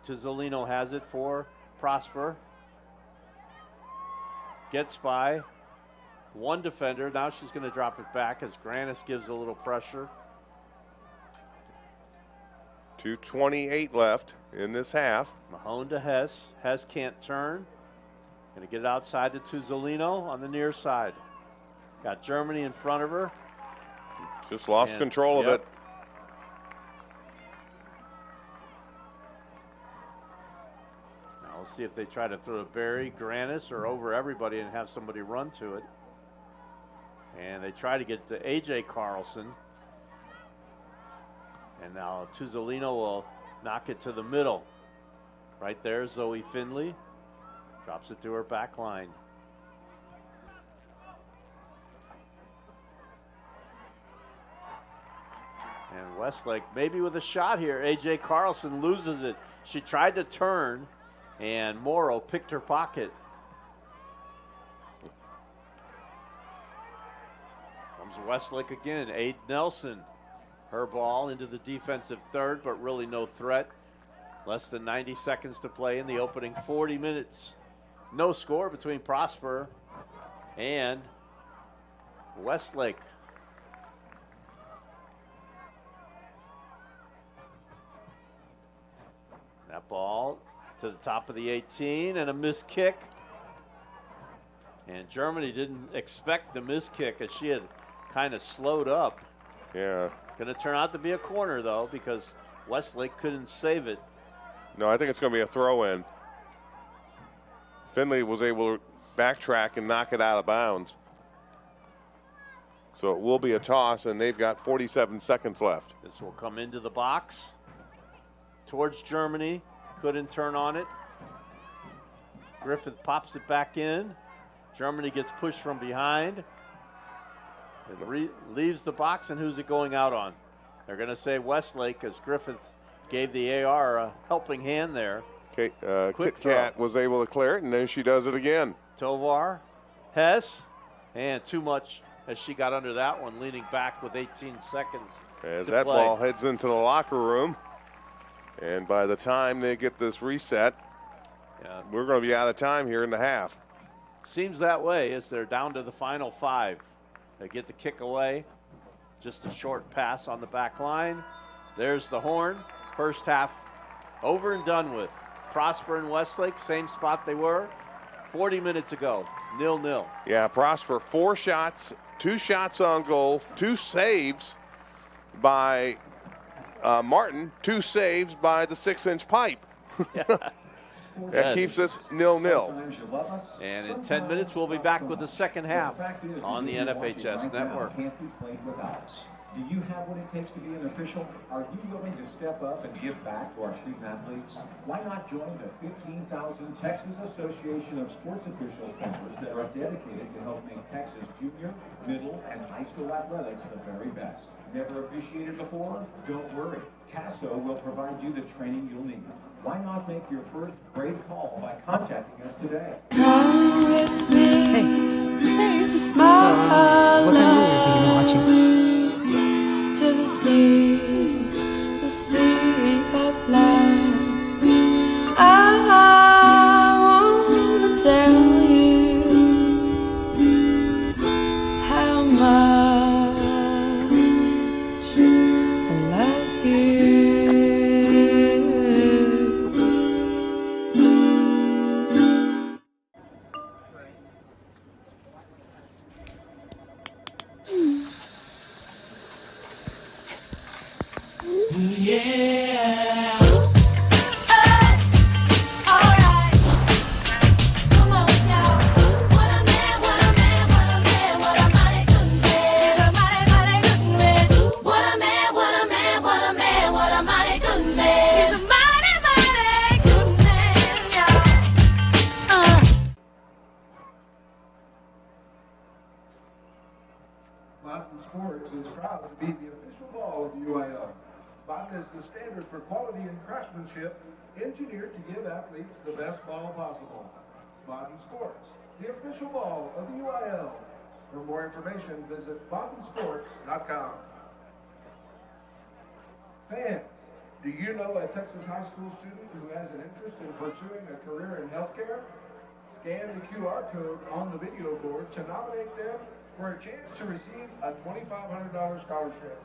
S2: Tuzzolino has it for Prosper. Gets by one defender. Now she's going to drop it back as Granis gives a little pressure.
S3: 2:28 left in this half.
S2: Mahone to Hess. Hess can't turn. Going to get it outside to Tuzzolino on the near side. Got Germany in front of her.
S3: Just lost control of it.
S2: Now we'll see if they try to throw a Barry, Granis, or over everybody and have somebody run to it. And they try to get to A.J. Carlson. And now Tuzzolino will knock it to the middle. Right there, Zoe Finley. Drops it to her back line. And Westlake maybe with a shot here. A.J. Carlson loses it. She tried to turn, and Morrow picked her pocket. Comes Westlake again. Aid Nelson. Her ball into the defensive third, but really no threat. Less than 90 seconds to play in the opening 40 minutes. No score between Prosper and Westlake. That ball to the top of the 18 and a missed kick. And Germany didn't expect the missed kick as she had kind of slowed up.
S3: Yeah.
S2: Going to turn out to be a corner, though, because Westlake couldn't save it.
S3: No, I think it's going to be a throw-in. Finley was able to backtrack and knock it out of bounds. So it will be a toss, and they've got 47 seconds left.
S2: This will come into the box towards Germany. Couldn't turn on it. Griffith pops it back in. Germany gets pushed from behind. It leaves the box, and who's it going out on? They're going to say Westlake, as Griffith gave the AR a helping hand there.
S3: Kit Kat was able to clear it, and then she does it again.
S2: Tovar, Hess, and too much as she got under that one, leaning back with 18 seconds.
S3: As that ball heads into the locker room, and by the time they get this reset, we're going to be out of time here in the half.
S2: Seems that way as they're down to the final 5. They get the kick away. Just a short pass on the back line. There's the horn. First half over and done with. Prosper and Westlake, same spot they were 40 minutes ago, 0-0.
S3: Yeah, Prosper, 4 shots, 2 shots on goal, 2 saves by Martin, 2 saves by the 6-inch pipe. That keeps us 0-0.
S2: And in 10 minutes, we'll be back with the second half on the NFHS Network.
S4: Do you have what it takes to be an official? Are you willing to step up and give back to our student athletes? Why not join the 15,000 Texas Association of Sports Officials members that are dedicated to help make Texas junior, middle, and high school athletics the very best? Never officiated before? Don't worry. TASO will provide you the training you'll need. Why not make your first brave call by contacting us today?
S5: Come with me.
S6: Hey. So, what kind of movie are you thinking of watching?
S5: To the sea of love.
S1: proud to be the official ball of the UIL. Baden is the standard for quality and craftsmanship, engineered to give athletes the best ball possible. Baden Sports, the official ball of the UIL. For more information, visit badensports.com. Fans, do you know a Texas high school student who has an interest in pursuing a career in healthcare? Scan the QR code on the video board to nominate them for a chance to receive a $2,500 scholarship.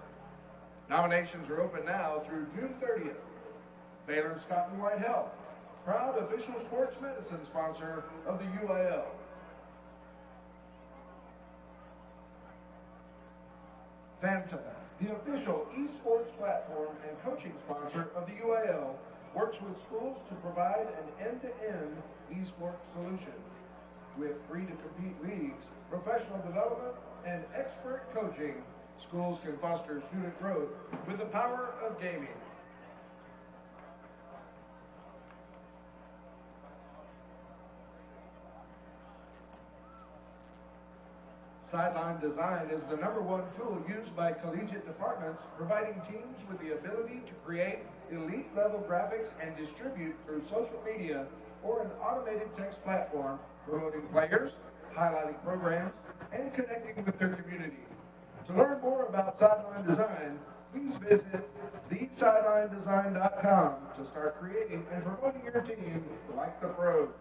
S1: Nominations are open now through June 30th. Baylor Scott and White Health, proud official sports medicine sponsor of the UIL. Fanta, the official esports platform and coaching sponsor of the UIL, works with schools to provide an end-to-end esports solution. With free-to-compete leagues, professional development, and expert coaching, schools can foster student growth with the power of gaming. Sideline Design is the #1 tool used by collegiate departments, providing teams with the ability to create elite-level graphics and distribute through social media or an automated text platform, promoting players, highlighting programs, and connecting with their community. To learn more about Sideline Design, please visit thesidelinedesign.com to start creating and promoting your team like the pros.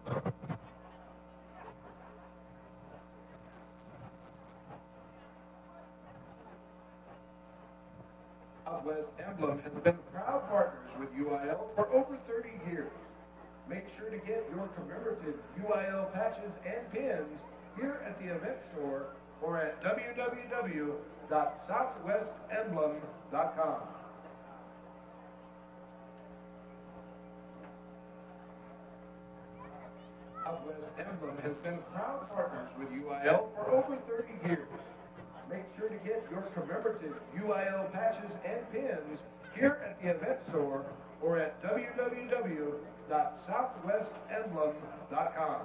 S1: Southwest Emblem has been proud partners with UIL for over 30 years. Make sure to get your commemorative UIL patches and pins here at the event store or at www.southwestemblem.com. Southwest Emblem has been proud partners with UIL for over 30 years. Make sure to get your commemorative UIL patches and pins here at the event store or at www.southwestemblem.com.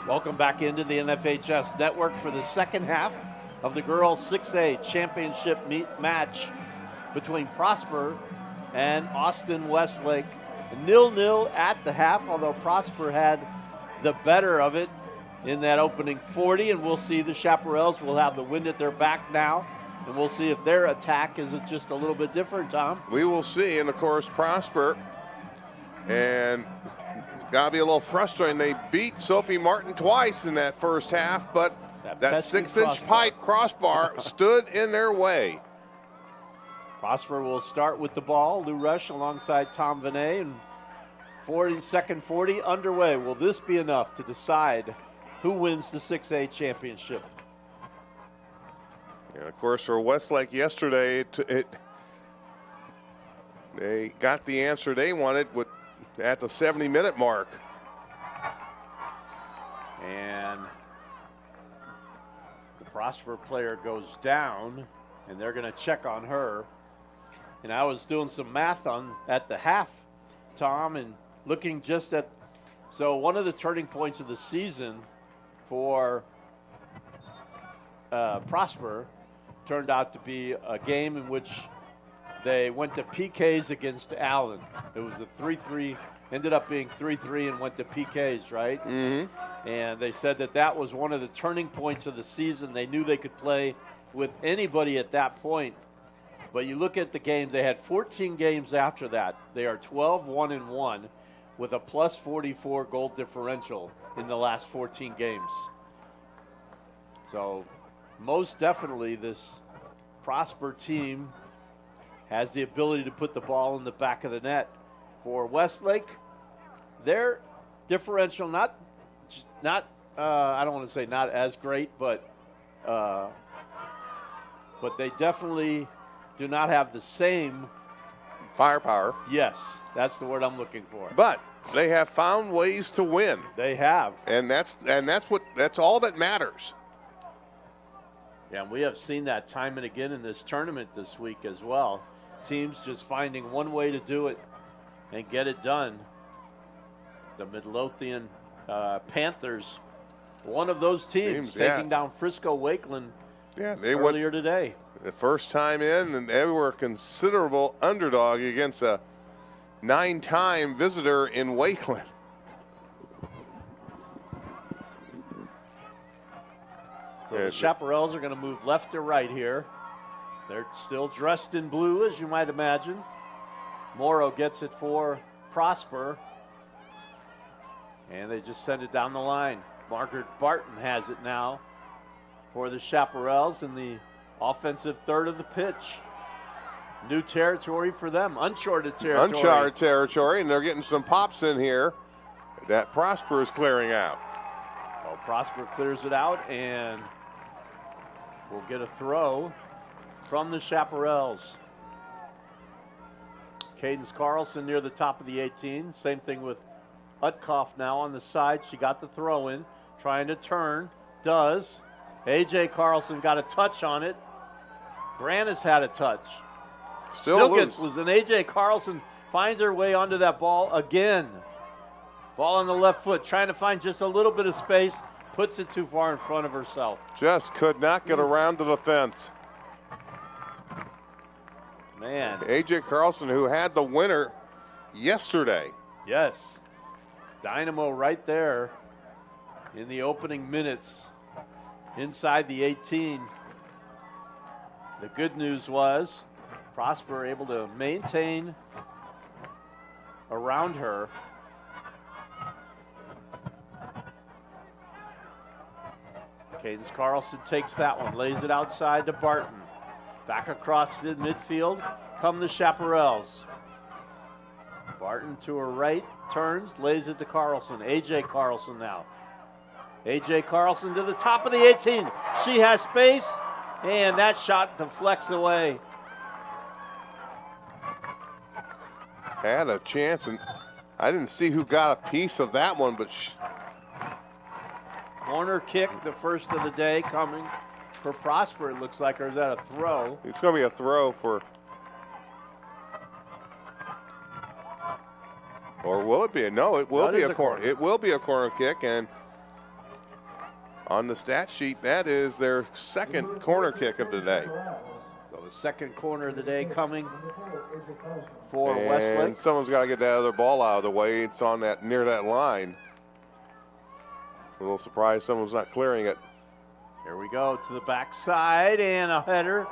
S2: Welcome back into the NFHS network for the second half of the girls 6A championship match between Prosper and Austin Westlake. 0-0 at the half, although Prosper had the better of it in that opening 40, and we'll see the Chaparrals will have the wind at their back now, and we'll see if their attack is just a little bit different, Tom.
S3: We will see, and of course Prosper, and gotta be a little frustrating. They beat Sophie Martin twice in that first half, but that 6-inch pipe crossbar stood in their way.
S2: Prosper will start with the ball. Lou Rush alongside Tom Vinay, and 42nd 40 underway. Will this be enough to decide who wins the 6A championship?
S3: And of course, for Westlake yesterday, they got the answer they wanted at the 70-minute mark.
S2: And the Prosper player goes down, and they're going to check on her. And I was doing some math at the half, Tom, and looking just at, so one of the turning points of the season for Prosper turned out to be a game in which they went to PKs against Allen. It was a 3-3, ended up being 3-3 and went to PKs, right?
S3: Mm-hmm.
S2: And they said that was one of the turning points of the season. They knew they could play with anybody at that point. But you look at the games, they had 14 games after that. They are 12-1-1 with a plus 44 goal differential in the last 14 games. So most definitely this Prosper team has the ability to put the ball in the back of the net. For Westlake, their differential not I don't want to say not as great, but they definitely do not have the same
S3: firepower.
S2: Yes, that's the word I'm looking for.
S3: But they have found ways to win.
S2: They have,
S3: and that's all that matters.
S2: Yeah, and we have seen that time and again in this tournament this week as well. Teams just finding one way to do it and get it done. The Midlothian Panthers, one of those teams taking down Frisco Wakeland earlier today.
S3: The first time in, and they were a considerable underdog against a 9-time visitor in Wakeland.
S2: So the Chaparrals are going to move left to right here. They're still dressed in blue, as you might imagine. Morrow gets it for Prosper. And they just send it down the line. Margaret Barton has it now for the Chaparrals in the offensive third of the pitch. New territory for them, uncharted territory.
S3: Uncharted territory, and they're getting some pops in here that Prosper is clearing out.
S2: Well, Prosper clears it out, and we'll get a throw from the Chaparrals. Cadence Carlson near the top of the 18. Same thing with Utkoff now on the side. She got the throw in, trying to turn. Does. A.J. Carlson got a touch on it. Grant has had a touch.
S3: Still loose.
S2: Was an A.J. Carlson finds her way onto that ball again. Ball on the left foot, trying to find just a little bit of space. Puts it too far in front of herself.
S3: Just could not get around to the fence.
S2: Man.
S3: A.J. Carlson, who had the winner yesterday.
S2: Yes. Dynamo right there in the opening minutes inside the 18. The good news was Prosper able to maintain around her. Cadence Carlson takes that one, lays it outside to Barton. Back across the midfield come the Chaparrals. Barton to her right, turns, lays it to Carlson. A.J. Carlson now. A.J. Carlson to the top of the 18. She has space, and that shot deflects away.
S3: Had a chance, and I didn't see who got a piece of that one, but
S2: corner kick, the first of the day coming for Prosper, it looks like, or is that a throw?
S3: It's going to be a throw for, or will it be? No, it will be a corner. It will be a corner kick, and On the stat sheet, that is their second corner kick of the day.
S2: So the second corner of the day coming for
S3: And
S2: Westlake.
S3: someone's got to get that other ball out of the way. It's on that near that line. A little surprised someone's not clearing it.
S2: Here we go to the backside, and a header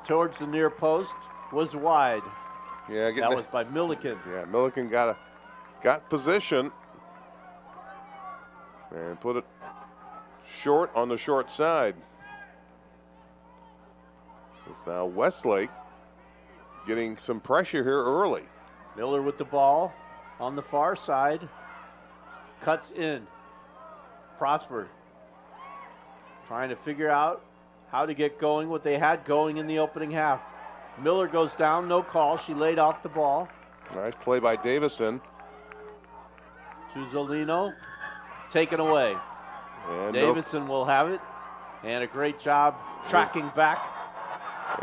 S2: towards the near post was wide.
S3: Yeah,
S2: That was by Milliken.
S3: Yeah, Milliken got position and put it short on the short side. It's now Westlake getting some pressure here early.
S2: Miller with the ball on the far side. Cuts in. Prosper trying to figure out how to get going what they had going in the opening half. Miller goes down, no call. She laid off the ball.
S3: Nice play by Davison.
S2: Tuzzolino taken away.
S3: And
S2: Davidson will have it. And a great job tracking back.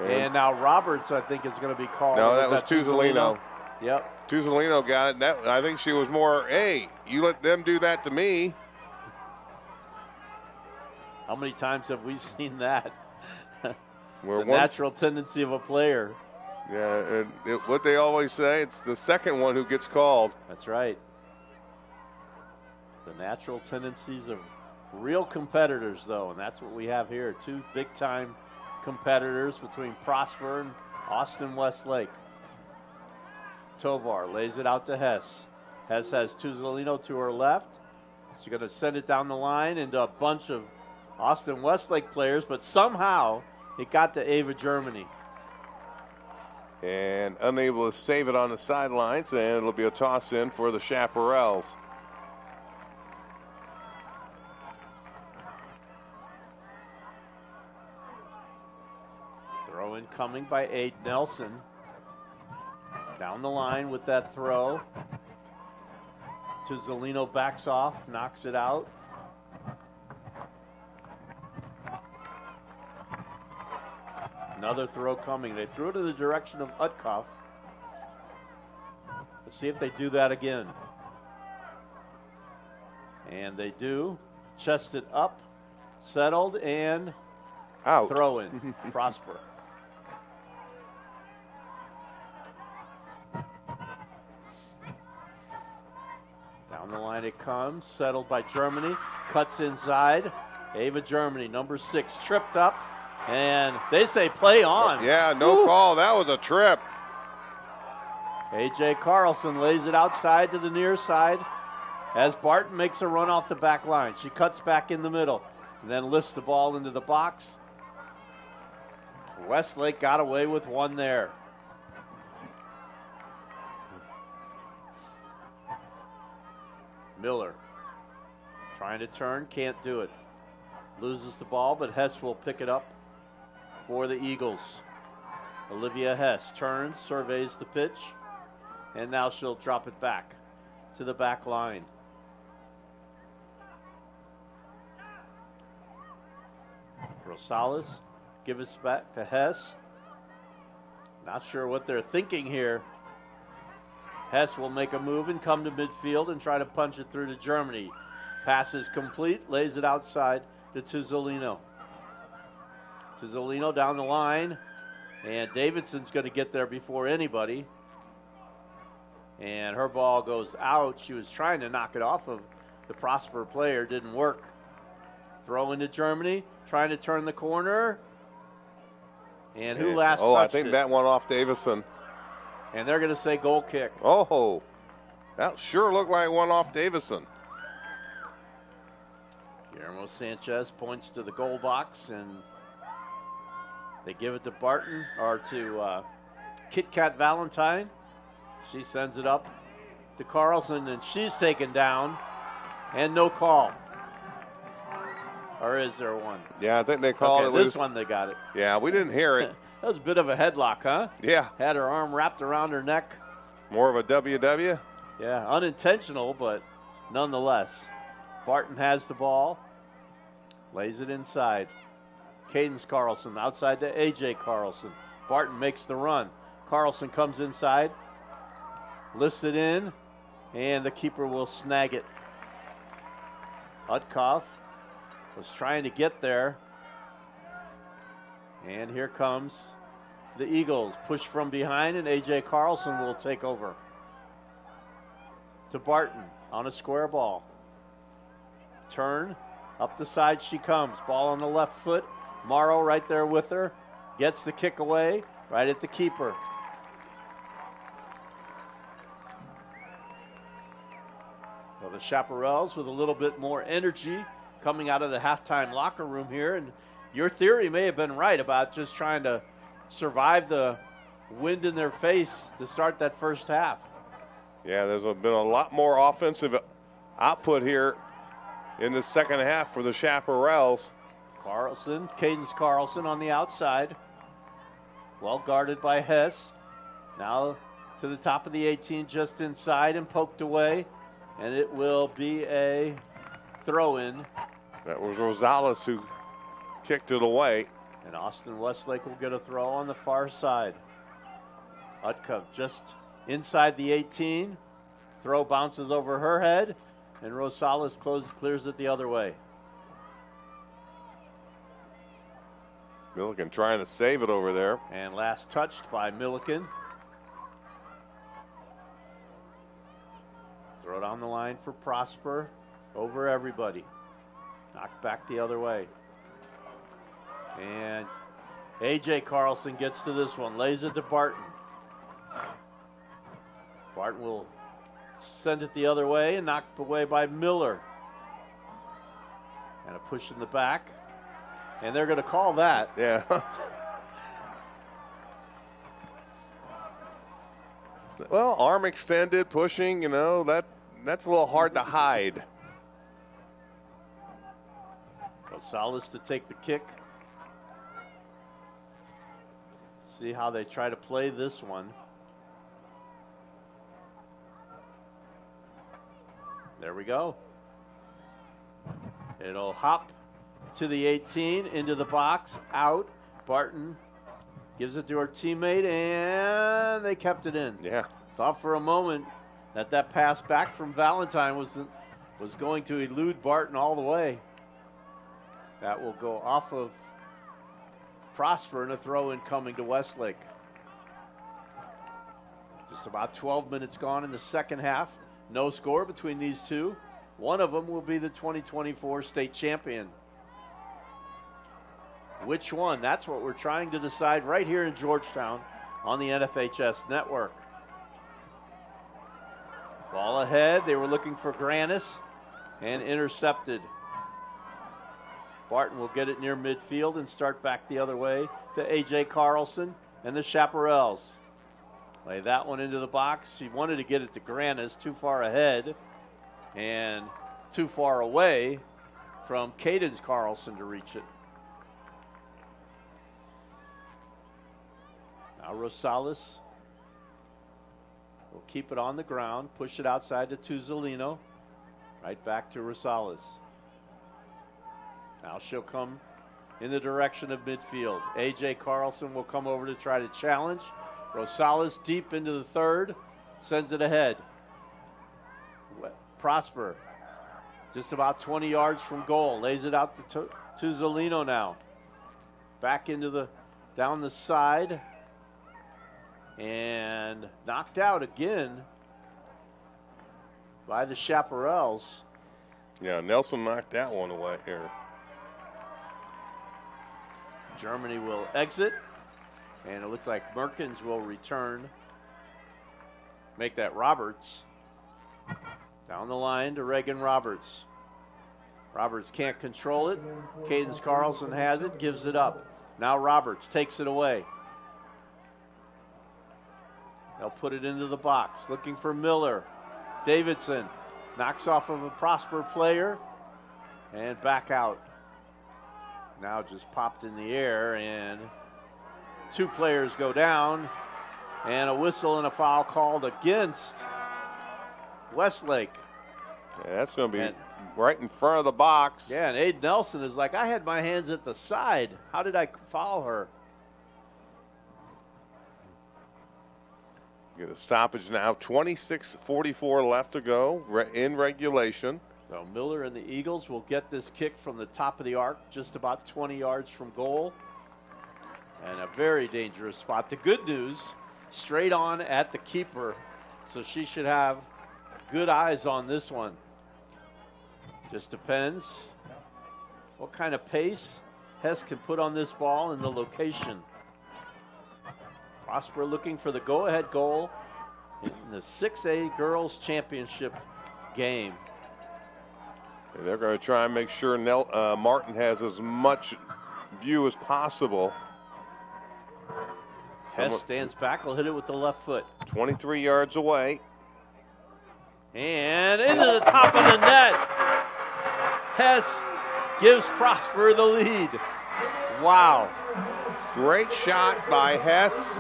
S2: And now Roberts, I think, is going to be called.
S3: No, that was Tuzzolino.
S2: Yep.
S3: Tuzzolino got it. I think she was more, hey, you let them do that to me.
S2: How many times have we seen that?
S3: The
S2: natural tendency of a player.
S3: Yeah, and what they always say, it's the second one who gets called.
S2: That's right. The natural tendencies of real competitors, though, and that's what we have here. Two big-time competitors between Prosper and Austin Westlake. Tovar lays it out to Hess. Hess has Tuzzolino to her left. She's going to send it down the line into a bunch of Austin Westlake players, but somehow it got to Ava Germany.
S3: And unable to save it on the sidelines, and it'll be a toss in for the Chaparrals.
S2: Throw in coming by Aid Nelson. Down the line with that throw. Tuzzolino backs off, knocks it out. Another throw coming. They threw it in the direction of Utkoff. Let's see if they do that again. And they do. Chested up, settled, and
S3: out.
S2: Throw in. Prosper. Down the line it comes. Settled by Germany. Cuts inside. Ava Germany, number 6, tripped up. And they say play on.
S3: Yeah, no call. That was a trip.
S2: A.J. Carlson lays it outside to the near side as Barton makes a run off the back line. She cuts back in the middle and then lifts the ball into the box. Westlake got away with one there. Miller trying to turn, can't do it. Loses the ball, but Hess will pick it up for the Eagles. Olivia Hess turns, surveys the pitch, and now she'll drop it back to the back line. Rosales gives it back to Hess. Not sure what they're thinking here. Hess will make a move and come to midfield and try to punch it through to Germany. Pass is complete, lays it outside to Tuzzolino. Tuzzolino down the line, and Davidson's going to get there before anybody. And her ball goes out. She was trying to knock it off of the Prosper player, didn't work. Throw into Germany, trying to turn the corner. And who last touched
S3: I think
S2: it?
S3: that one off Davison.
S2: And they're going to say goal kick.
S3: Oh, that sure looked like one off Davison.
S2: Guillermo Sanchez points to the goal box, and they give it to Barton, or to Kit Kat Valentine. She sends it up to Carlson, and she's taken down, and no call. Or is there one?
S3: Yeah, I think they called it.
S2: This one they got it.
S3: Yeah, we didn't hear it.
S2: That was a bit of a headlock, huh?
S3: Yeah.
S2: Had her arm wrapped around her neck.
S3: More of a WW?
S2: Yeah, unintentional, but nonetheless. Barton has the ball. Lays it inside. Cadence Carlson outside to A.J. Carlson. Barton makes the run. Carlson comes inside. Lifts it in. And the keeper will snag it. Utkoff was trying to get there. And here comes the Eagles. Push from behind, and A.J. Carlson will take over. To Barton on a square ball. Turn, up the side she comes. Ball on the left foot. Morrow right there with her. Gets the kick away, right at the keeper. Well, the Chaparrals with a little bit more energy coming out of the halftime locker room here. And your theory may have been right about just trying to survive the wind in their face to start that first half.
S3: Yeah, there's been a lot more offensive output here in the second half for the Chaparrals.
S2: Carlson, Cadence Carlson on the outside. Well guarded by Hess. Now to the top of the 18, just inside and poked away. And it will be a throw-in.
S3: That was Rosales who kicked it away.
S2: And Austin Westlake will get a throw on the far side. Utka just inside the 18. Throw bounces over her head. And Rosales clears it the other way.
S3: Milliken trying to save it over there.
S2: And last touched by Milliken. Throw it on the line for Prosper. Over everybody. Knocked back the other way. And A.J. Carlson gets to this one. Lays it to Barton. Barton will send it the other way and knocked away by Miller. And a push in the back. And they're going to call that.
S3: Yeah. Well, arm extended, pushing, you know, that's a little hard to hide.
S2: Rosales to take the kick. See how they try to play this one. There we go. It'll hop to the 18, into the box, out. Barton gives it to her teammate, and they kept it in.
S3: Yeah.
S2: Thought for a moment that pass back from Valentine was going to elude Barton all the way. That will go off of Prosper and a throw-in coming to Westlake. Just about 12 minutes gone in the second half. No score between these two. One of them will be the 2024 state champion. Which one? That's what we're trying to decide right here in Georgetown on the NFHS network. Ball ahead. They were looking for Granis and intercepted. Barton will get it near midfield and start back the other way to A.J. Carlson and the Chaparrals. Lay that one into the box. She wanted to get it to Granis, too far ahead and too far away from Cadence Carlson to reach it. Now Rosales will keep it on the ground, push it outside to Tuzzolino. Right back to Rosales. Now she'll come in the direction of midfield. A.J. Carlson will come over to try to challenge. Rosales deep into the third, sends it ahead. Prosper, just about 20 yards from goal, lays it out to Tuzzolino now. Back into down the side, and knocked out again by the Chaparrals.
S3: Yeah, Nelson knocked that one away here.
S2: Germany will exit, and it looks like Merkins will return. Make that Roberts. Down the line to Reagan Roberts. Roberts can't control it. Cadence Carlson has it, gives it up. Now Roberts takes it away. They'll put it into the box, looking for Miller. Davidson knocks off of a Prosper player and back out. Now just popped in the air, and two players go down, and a whistle and a foul called against Westlake.
S3: Yeah, that's going to be right in front of the box.
S2: Yeah, and Aid Nelson is like, I had my hands at the side. How did I foul her?
S3: Get a stoppage now. 26:44 left to go in regulation.
S2: So Miller and the Eagles will get this kick from the top of the arc, just about 20 yards from goal. And a very dangerous spot. The good news, straight on at the keeper. So she should have good eyes on this one. Just depends what kind of pace Hess can put on this ball and the location. Prosper looking for the go-ahead goal in the 6A Girls Championship game.
S3: And they're going to try and make sure Martin has as much view as possible.
S2: Hess stands back, will hit it with the left foot.
S3: 23 yards away.
S2: And into the top of the net. Hess gives Prosper the lead. Wow.
S3: Great shot by Hess.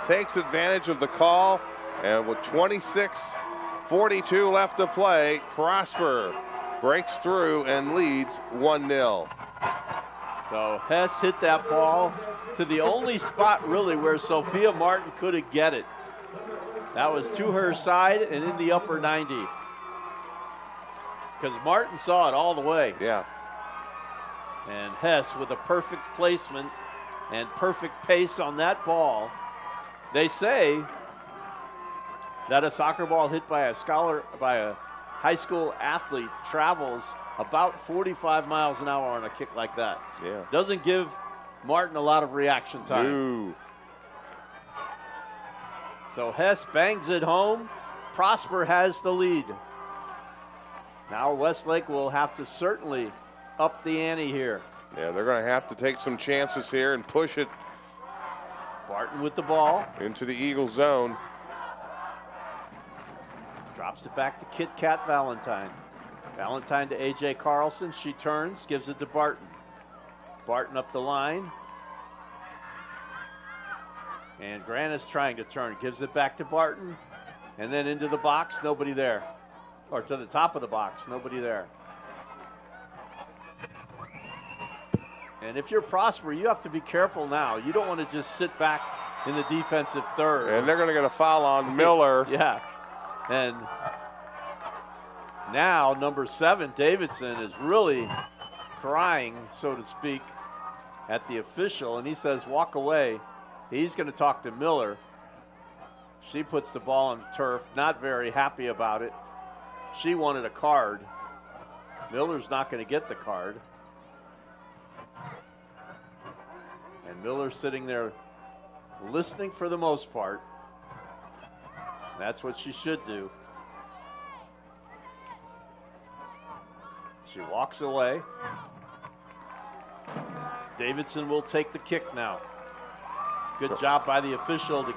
S3: Takes advantage of the call. And with 26:42 left to play, Prosper breaks through and leads 1-0.
S2: So Hess hit that ball to the only spot really where Sophia Martin couldn't get it. That was to her side and in the upper 90. Because Martin saw it all the way.
S3: Yeah.
S2: And Hess with a perfect placement and perfect pace on that ball. They say that a soccer ball hit by a high school athlete travels about 45 miles an hour on a kick like that.
S3: Yeah.
S2: Doesn't give Martin a lot of reaction time.
S3: Ooh.
S2: So Hess bangs it home. Prosper has the lead. Now Westlake will have to certainly up the ante here.
S3: Yeah, they're going to have to take some chances here and push it
S2: Barton with the ball.
S3: into the Eagle zone.
S2: Drops it back to Kit Kat Valentine. Valentine to A.J. Carlson. She turns, gives it to Barton. Barton up the line. And Grant is trying to turn. Gives it back to Barton. And then into the box, nobody there. Or to the top of the box, nobody there. And if you're Prosper, you have to be careful now. You don't want to just sit back in the defensive third.
S3: And they're going to get a foul on Miller.
S2: Yeah. And now number 7, Davidson, is really crying, so to speak, at the official. And he says, walk away. He's going to talk to Miller. She puts the ball on the turf, not very happy about it. She wanted a card. Miller's not going to get the card. And Miller's sitting there listening for the most part. That's what she should do. She walks away. Davidson will take the kick now. Good job by the official to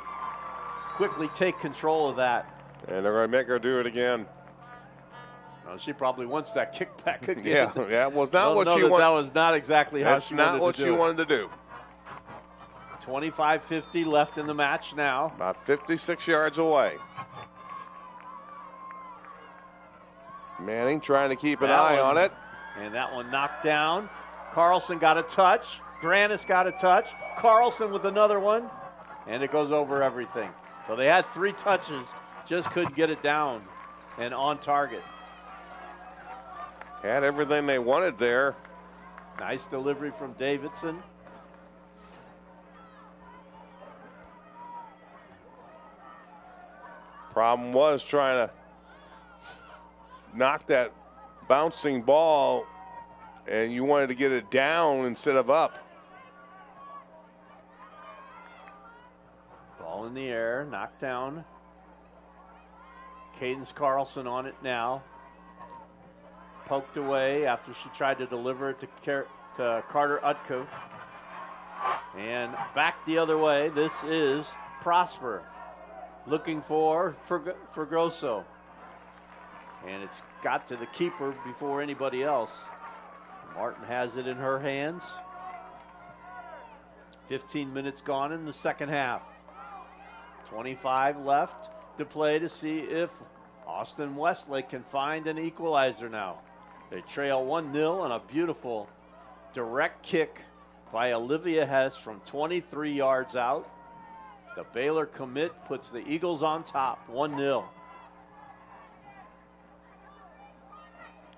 S2: quickly take control of that.
S3: And they're going to make her do it again.
S2: Well, she probably wants that kick back again.
S3: Yeah, it was not what she wanted.
S2: That was not exactly how she wanted to do it.
S3: That's not what she wanted to do.
S2: 25:50 left in the match now.
S3: About 56 yards away. Manning trying to keep an eye on it.
S2: And that one knocked down. Carlson got a touch. Grannis got a touch. Carlson with another one. And it goes over everything. So they had 3 touches, just couldn't get it down and on target.
S3: Had everything they wanted there.
S2: Nice delivery from Davidson.
S3: Problem was trying to knock that bouncing ball, and you wanted to get it down instead of up.
S2: Ball in the air, knocked down. Cadence Carlson on it now. Poked away after she tried to deliver it to Carter Utkov. And back the other way. This is Prosper looking for Grosso. And it's got to the keeper before anybody else. Martin has it in her hands. 15 minutes gone in the second half. 25 left to play to see if Austin Westlake can find an equalizer now. They trail 1-0 on a beautiful direct kick by Olivia Hess from 23 yards out. The Baylor commit puts the Eagles on top, 1-0.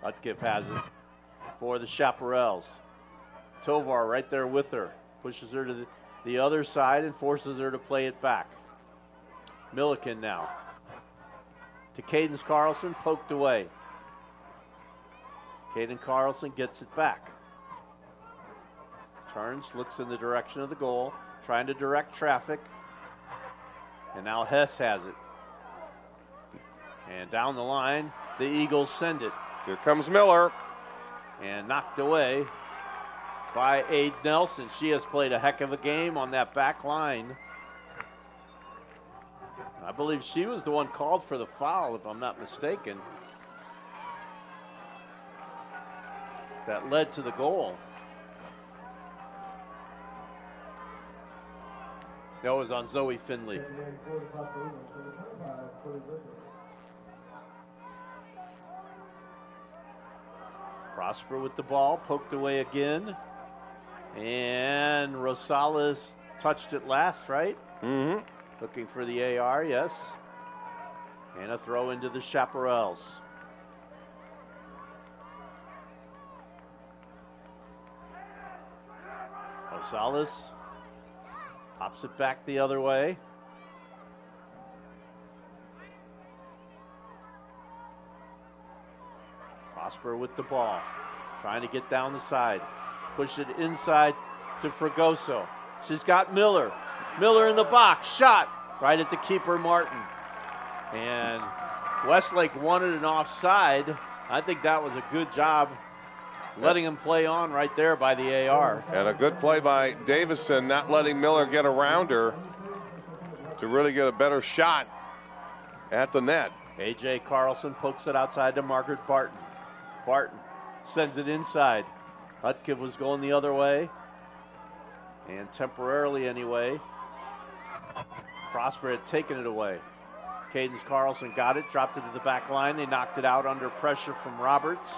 S2: Hutkiff has it for the Chaparrals. Tovar right there with her. Pushes her to the other side and forces her to play it back. Milliken now. To Cadence Carlson, poked away. Caden Carlson gets it back. Turns, looks in the direction of the goal, trying to direct traffic. And now Hess has it. And down the line, the Eagles send it.
S3: Here comes Miller.
S2: And knocked away by Aid Nelson. She has played a heck of a game on that back line. I believe she was the one called for the foul, if I'm not mistaken. That led to the goal. That was on Zoe Finley. Prosper with the ball, poked away again. And Rosales touched it last, right?
S3: Mm-hmm.
S2: Looking for the AR, yes. And a throw into the Chaparrals. Rosales pops it back the other way. Prosper with the ball, trying to get down the side. Push it inside to Fragoso. She's got Miller. Miller in the box, shot right at the keeper Martin. And Westlake wanted an offside. I think that was a good job letting him play on right there by the AR.
S3: And a good play by Davison, not letting Miller get around her to really get a better shot at the net.
S2: A.J. Carlson pokes it outside to Margaret Barton. Barton sends it inside. Hutkiv was going the other way. And temporarily anyway, Prosper had taken it away. Cadence Carlson got it, dropped it to the back line. They knocked it out under pressure from Roberts.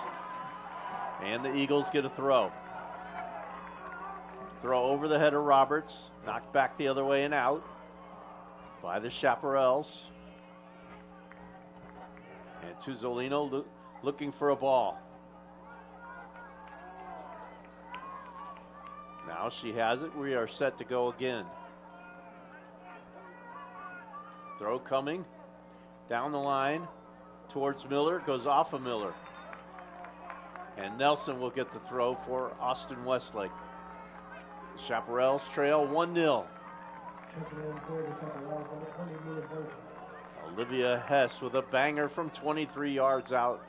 S2: And the Eagles get a throw. Throw over the head of Roberts. Knocked back the other way and out by the Chaparrals. And Tuzzolino looking for a ball. Now she has it. We are set to go again. Throw coming down the line towards Miller. Goes off of Miller. And Nelson will get the throw for Austin Westlake. The Chaparrals trail 1-0. Olivia Hess with a banger from 23 yards out.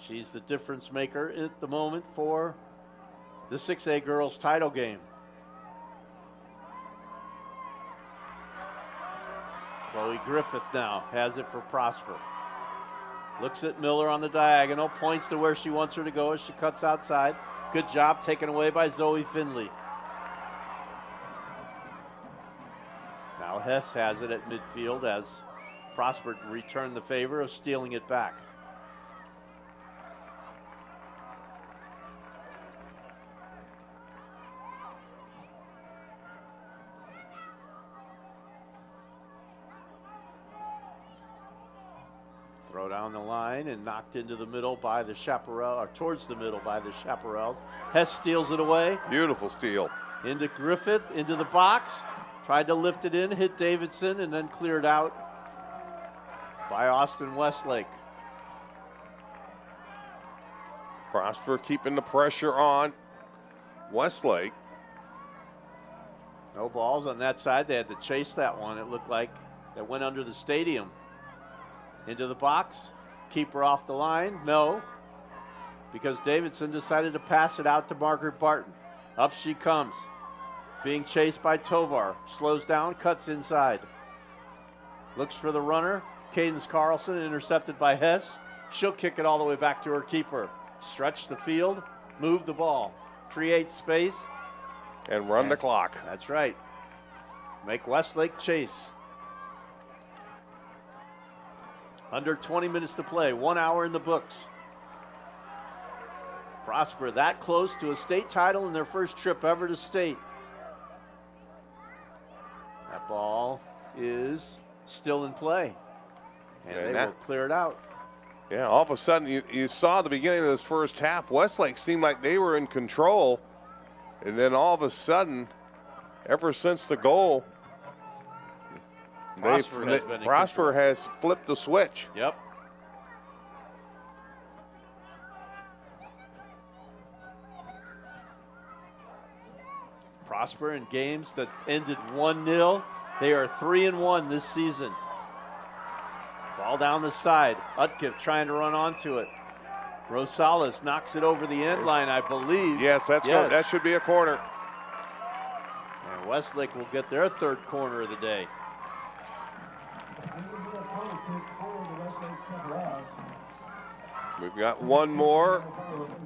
S2: She's the difference maker at the moment for the 6A girls title game. Chloe Griffith now has it for Prosper. Looks at Miller on the diagonal, points to where she wants her to go as she cuts outside. Good job taken away by Zoe Finley. Now Hess has it at midfield as Prosper returned the favor of stealing it back. Throw down the line and knocked into the middle by the Chaparral, or towards the middle by the Chaparrals. Hess steals it away.
S3: Beautiful steal.
S2: Into Griffith, into the box. Tried to lift it in, hit Davidson, and then cleared out by Austin Westlake.
S3: Prosper keeping the pressure on Westlake.
S2: No balls on that side. They had to chase that one. It looked like that went under the stadium. Into the box. Keeper off the line. No. Because Davidson decided to pass it out to Margaret Barton. Up she comes. Being chased by Tovar. Slows down, cuts inside. Looks for the runner. Cadence Carlson intercepted by Hess. She'll kick it all the way back to her keeper. Stretch the field. Move the ball. Create space.
S3: And run the clock.
S2: That's right. Make Westlake chase. Under 20 minutes to play. 1 hour in the books. Prosper that close to a state title in their first trip ever to state. That ball is still in play. And they will clear it out.
S3: Yeah, all of a sudden, you saw the beginning of this first half, Westlake seemed like they were in control. And then all of a sudden, ever since the goal, Prosper has flipped the switch.
S2: Yep. Prosper in games that ended 1-0. They are 3-1 this season. Ball down the side. Utkiff trying to run onto it. Rosales knocks it over the end line, I believe.
S3: Yes, that should be a corner.
S2: And Westlake will get their third corner of the day.
S3: We've got one more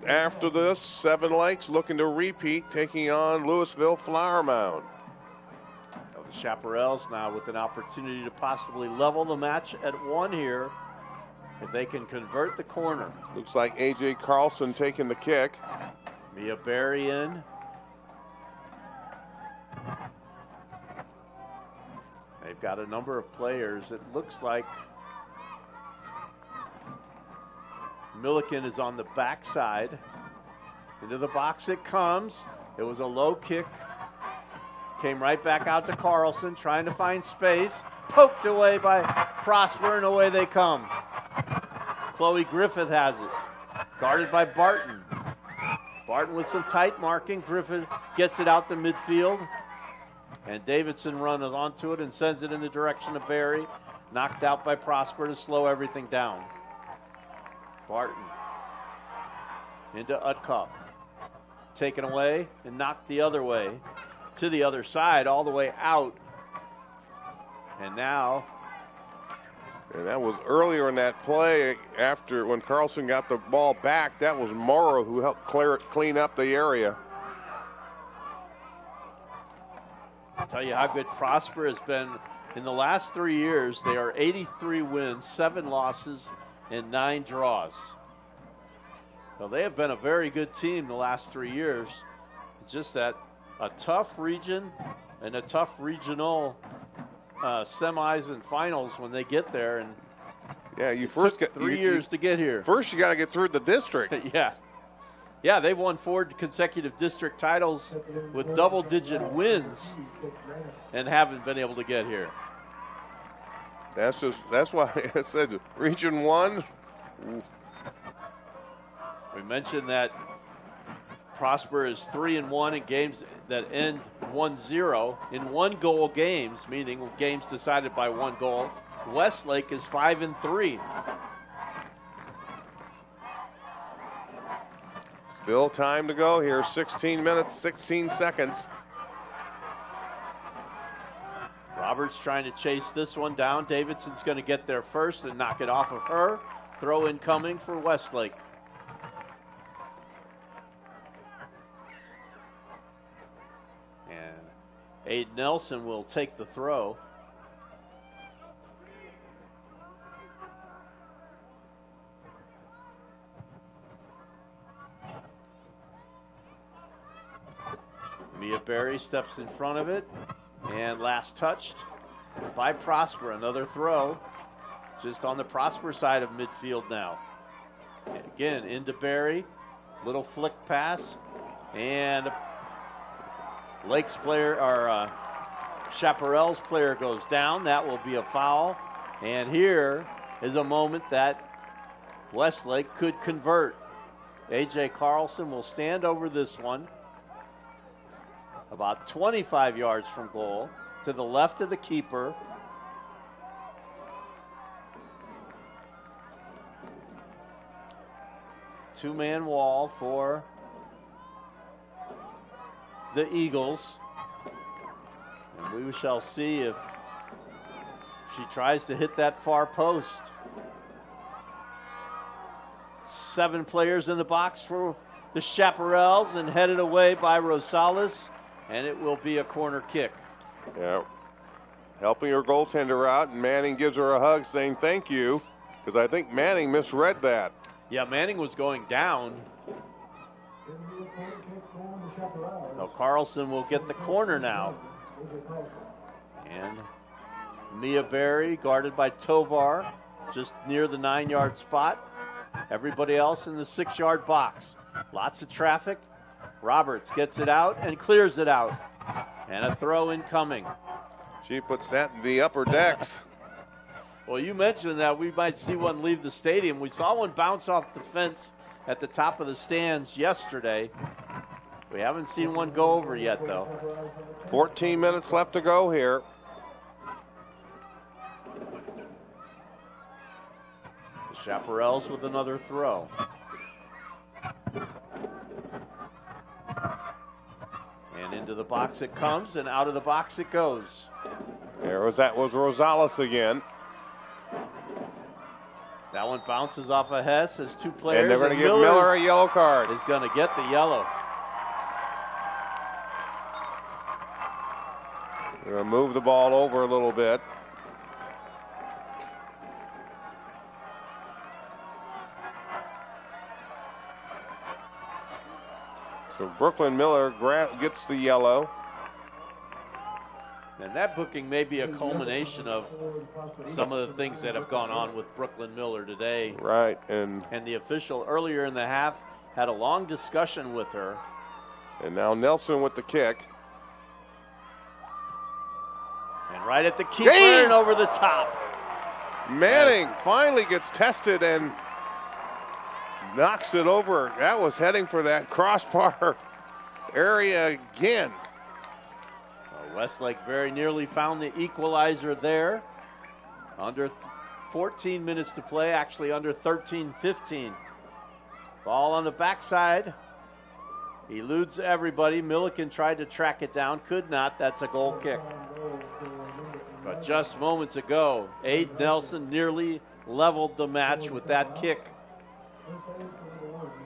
S3: after this. Seven Lakes looking to repeat, taking on Louisville Flower Mound.
S2: The Chaparrals now with an opportunity to possibly level the match at 1 here if they can convert the corner.
S3: Looks like A.J. Carlson taking the kick.
S2: Mia Berry in. They've got a number of players. It looks like Milliken is on the backside. Into the box it comes. It was a low kick. Came right back out to Carlson, trying to find space. Poked away by Prosper, and away they come. Chloe Griffith has it. Guarded by Barton. Barton with some tight marking. Griffith gets it out to midfield. And Davidson runs onto it and sends it in the direction of Barry. Knocked out by Prosper to slow everything down. Barton into Utkoff. Taken away and knocked the other way. To the other side, all the way out. And now.
S3: And that was earlier in that play after when Carlson got the ball back. That was Morrow who helped clean up the area.
S2: I'll tell you how good Prosper has been. In the last 3 years, they are 83 wins, 7 losses, and 9 draws. So they have been a very good team the last 3 years. It's just that a tough region and a tough regional semis and finals when they get there. And
S3: yeah, you first get
S2: 3 years to get here.
S3: First, you got to get through the district.
S2: Yeah, they've won 4 consecutive district titles with double-digit wins and haven't been able to get here.
S3: That's why I said Region 1.
S2: We mentioned that Prosper is 3-1 in games that end 1-0 in 1-goal games, meaning games decided by 1 goal. Westlake is 5-3.
S3: Still time to go here. 16 minutes, 16 seconds.
S2: Roberts trying to chase this one down. Davidson's going to get there first and knock it off of her. Throw in coming for Westlake. Aiden Nelson will take the throw. Mia Berry steps in front of it. And last touched by Prosper. Another throw just on the Prosper side of midfield now. And again, into Berry. Little flick pass. And Lake's player, or Chaparral's player goes down. That will be a foul. And here is a moment that Westlake could convert. A.J. Carlson will stand over this one. About 25 yards from goal. To the left of the keeper. Two-man wall for the Eagles. And we shall see if she tries to hit that far post. 7 players in the box for the Chaparrals and headed away by Rosales, and it will be a corner kick.
S3: Yeah, helping her goaltender out, and Manning gives her a hug saying thank you, because I think Manning misread that.
S2: Yeah, Manning was going down. So Carlson will get the corner now. And Mia Berry, guarded by Tovar, just near the 9-yard spot. Everybody else in the 6-yard box. Lots of traffic. Roberts gets it out and clears it out. And a throw incoming.
S3: She puts that in the upper decks.
S2: Well, you mentioned that we might see one leave the stadium. We saw one bounce off the fence at the top of the stands yesterday. We haven't seen one go over yet, though.
S3: 14 minutes left to go here.
S2: The Chaparrals with another throw. And into the box it comes, and out of the box it goes.
S3: That was Rosales again.
S2: That one bounces off of Hess as 2 players.
S3: And they're going to give Miller a yellow card.
S2: Is going to get the yellow.
S3: They're going to move the ball over a little bit. So Brooklyn Miller gets the yellow.
S2: And that booking may be a culmination of some of the things that have gone on with Brooklyn Miller today.
S3: Right. And
S2: the official earlier in the half had a long discussion with her.
S3: And now Nelson with the kick.
S2: And right at the keeper and over the top.
S3: Manning finally gets tested and knocks it over. That was heading for that crossbar area again.
S2: Westlake very nearly found the equalizer there. Under 14 minutes to play, actually under 13-15. Ball on the backside. Eludes everybody. Milliken tried to track it down, could not. That's a goal kick. But just moments ago, Aid Nelson nearly leveled the match with that kick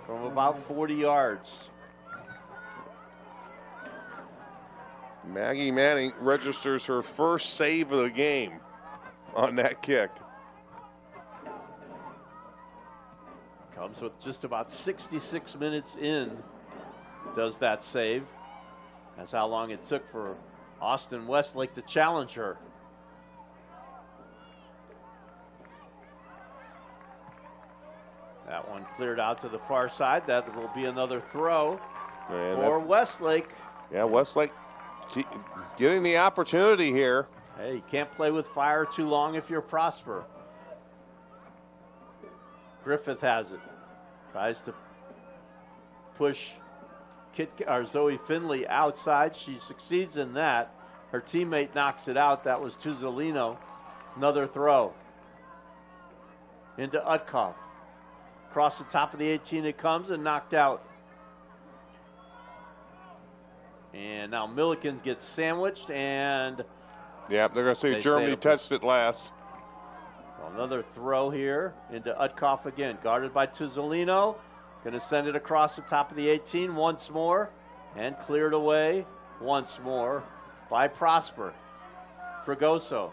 S2: from about 40 yards.
S3: Maggie Manning registers her first save of the game on that kick.
S2: Comes with just about 66 minutes in, does that save. That's how long it took for Austin Westlake to challenge her. That one cleared out to the far side. That will be another throw for Westlake.
S3: Yeah, Westlake getting the opportunity here.
S2: Hey, you can't play with fire too long if you're Prosper. Griffith has it. Tries to push Zoe Finley outside. She succeeds in that. Her teammate knocks it out. That was Tuzzolino. Another throw. Into Utkoff. Across the top of the 18 it comes and knocked out. And now Milliken gets sandwiched, and
S3: yeah, they're going to say Germany touched it last.
S2: Another throw here into Utkoff again, guarded by Tuzzolino. Going to send it across the top of the 18 once more, and cleared away once more by Prosper. Fregoso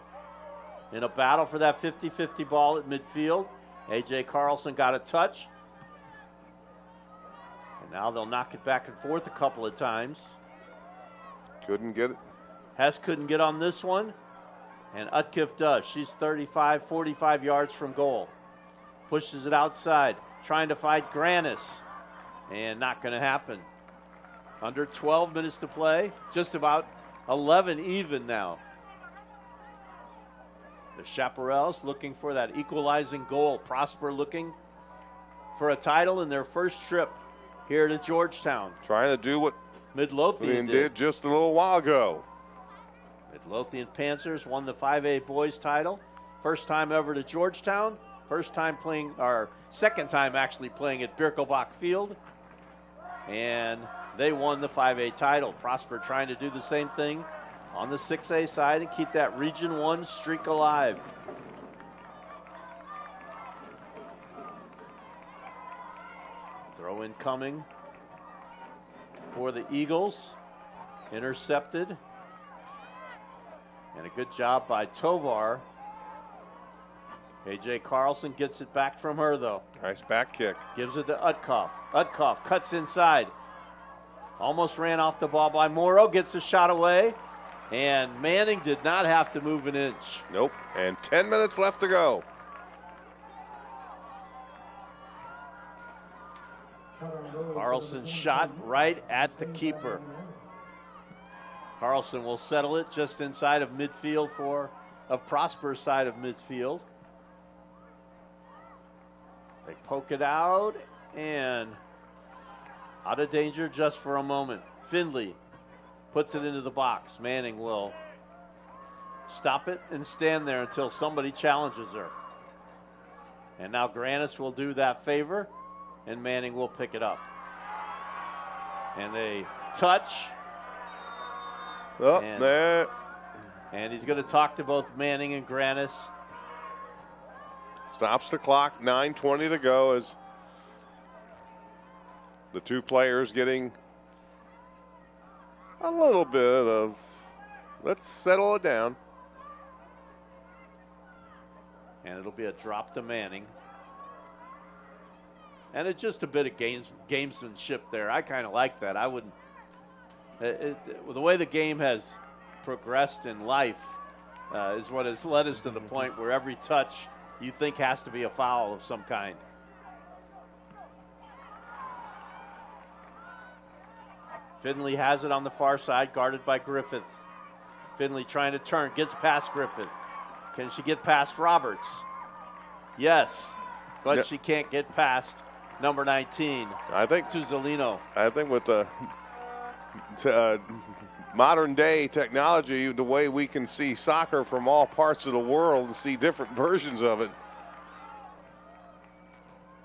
S2: in a battle for that 50-50 ball at midfield. A.J. Carlson got a touch. And now they'll knock it back and forth a couple of times.
S3: Couldn't get it.
S2: Hess couldn't get on this one, and Utkiff does. She's 35, 45 yards from goal. Pushes it outside, trying to fight Granis, and not going to happen. Under 12 minutes to play, just about 11 even now. The Chaparrals looking for that equalizing goal. Prosper looking for a title in their first trip here to Georgetown.
S3: Trying to do what
S2: Midlothian
S3: did just a little while ago.
S2: Midlothian Panthers won the 5A boys title. First time ever to Georgetown. First time playing, or second time actually playing at Birkelbach Field. And they won the 5A title. Prosper trying to do the same thing on the 6A side and keep that Region 1 streak alive. Throw in coming for the Eagles. Intercepted. And a good job by Tovar. A.J. Carlson gets it back from her, though.
S3: Nice back kick.
S2: Gives it to Utkoff. Utkoff cuts inside. Almost ran off the ball by Morrow. Gets a shot away. And Manning did not have to move an inch.
S3: Nope. And 10 minutes left to go.
S2: Carlson's shot right at the keeper. Carlson will settle it just inside of midfield of Prosper's side of midfield. They poke it out and out of danger just for a moment. Findlay puts it into the box. Manning will stop it and stand there until somebody challenges her. And now Grannis will do that favor, and Manning will pick it up. And they touch.
S3: Oh,
S2: and he's going to talk to both Manning and Grannis.
S3: Stops the clock, 9:20 to go as the two players getting a little bit of, let's settle it down.
S2: And it'll be a drop to Manning. And it's just a bit of gamesmanship there. I kind of like that. I wouldn't. The way the game has progressed in life is what has led us to the point where every touch you think has to be a foul of some kind. Findlay has it on the far side, guarded by Griffith. Findlay trying to turn, gets past Griffith. Can she get past Roberts? Yes, but she can't get past number 19,
S3: I think
S2: Tuzzolino.
S3: I think with the modern day technology, the way we can see soccer from all parts of the world and see different versions of it,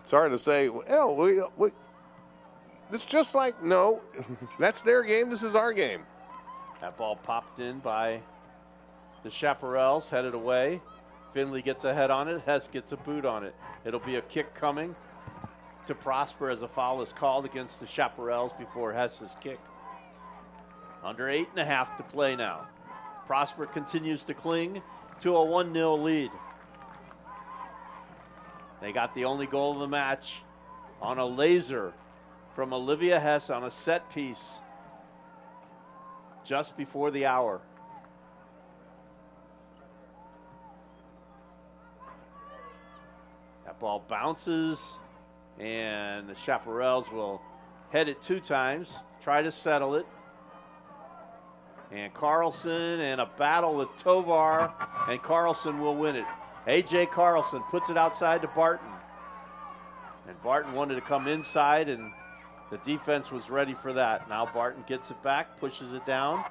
S3: it's hard to say, well, it's just like, no, that's their game, this is our game.
S2: That ball popped in by the Chaparrals, headed away. Findlay gets a head on it. Hess gets a boot on it. It'll be a kick coming to Prosper as a foul is called against the Chaparrals before Hess's kick. Under 8.5 to play now. Prosper continues to cling to a 1-0 lead. They got the only goal of the match on a laser from Olivia Hess on a set piece just before the hour. That ball bounces, and the Chaparrals will head it 2 times, try to settle it. And Carlson and a battle with Tovar, and Carlson will win it. A.J. Carlson puts it outside to Barton. And Barton wanted to come inside, and the defense was ready for that. Now Barton gets it back, pushes it down.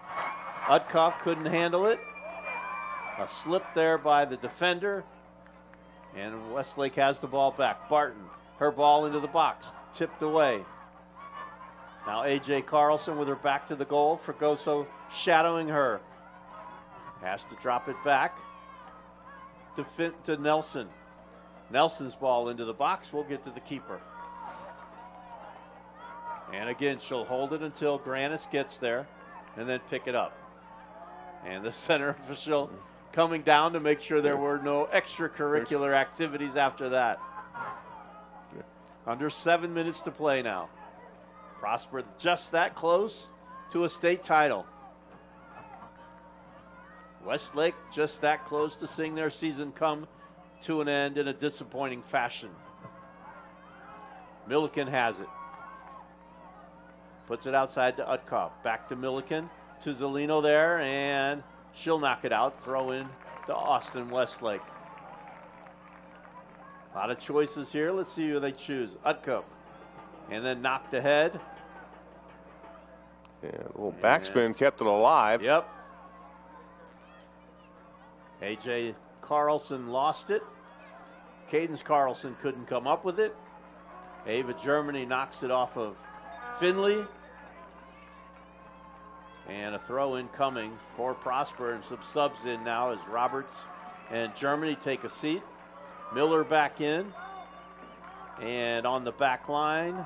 S2: Utkoff couldn't handle it. A slip there by the defender. And Westlake has the ball back. Barton, her ball into the box, tipped away. Now A.J. Carlson with her back to the goal. Fregoso shadowing her. Has to drop it back to Nelson. Nelson's ball into the box. We'll get to the keeper. And again, she'll hold it until Grannis gets there and then pick it up. And the center official coming down to make sure there were no extracurricular activities after that. Under 7 minutes to play now. Prosper just that close to a state title. Westlake just that close to seeing their season come to an end in a disappointing fashion. Milliken has it. Puts it outside to Utkoff. Back to Milliken. Tuzzolino there, and she'll knock it out. Throw in to Austin Westlake. A lot of choices here. Let's see who they choose. Utkoff. And then knocked ahead.
S3: Yeah, a little backspin kept it alive.
S2: Yep. A.J. Carlson lost it. Cadence Carlson couldn't come up with it. Ava Germany knocks it off of Findlay. And a throw in coming for Prosper, and some subs in now as Roberts and Germany take a seat. Miller back in. And on the back line,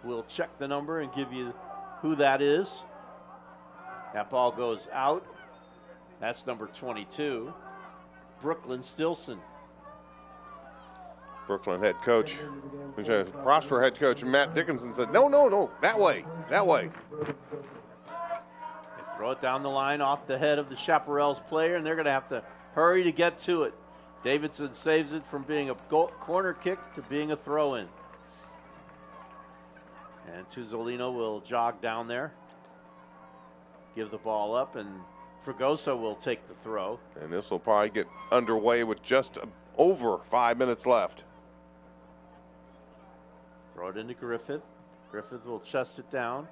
S2: we'll check the number and give you who that is. That ball goes out. That's number 22, Brooklyn Stilson.
S3: Brooklyn head coach, Prosper head coach Matt Dickinson said, no, that way. They throw
S2: it down the line off the head of the Chaparrals player, and they're going to have to hurry to get to it. Davidson saves it from being a corner kick to being a throw-in. And Tuzzolino will jog down there, give the ball up, and Fregoso will take the throw.
S3: And this will probably get underway with just over 5 minutes left.
S2: Throw it into Griffith. Griffith will chest it down,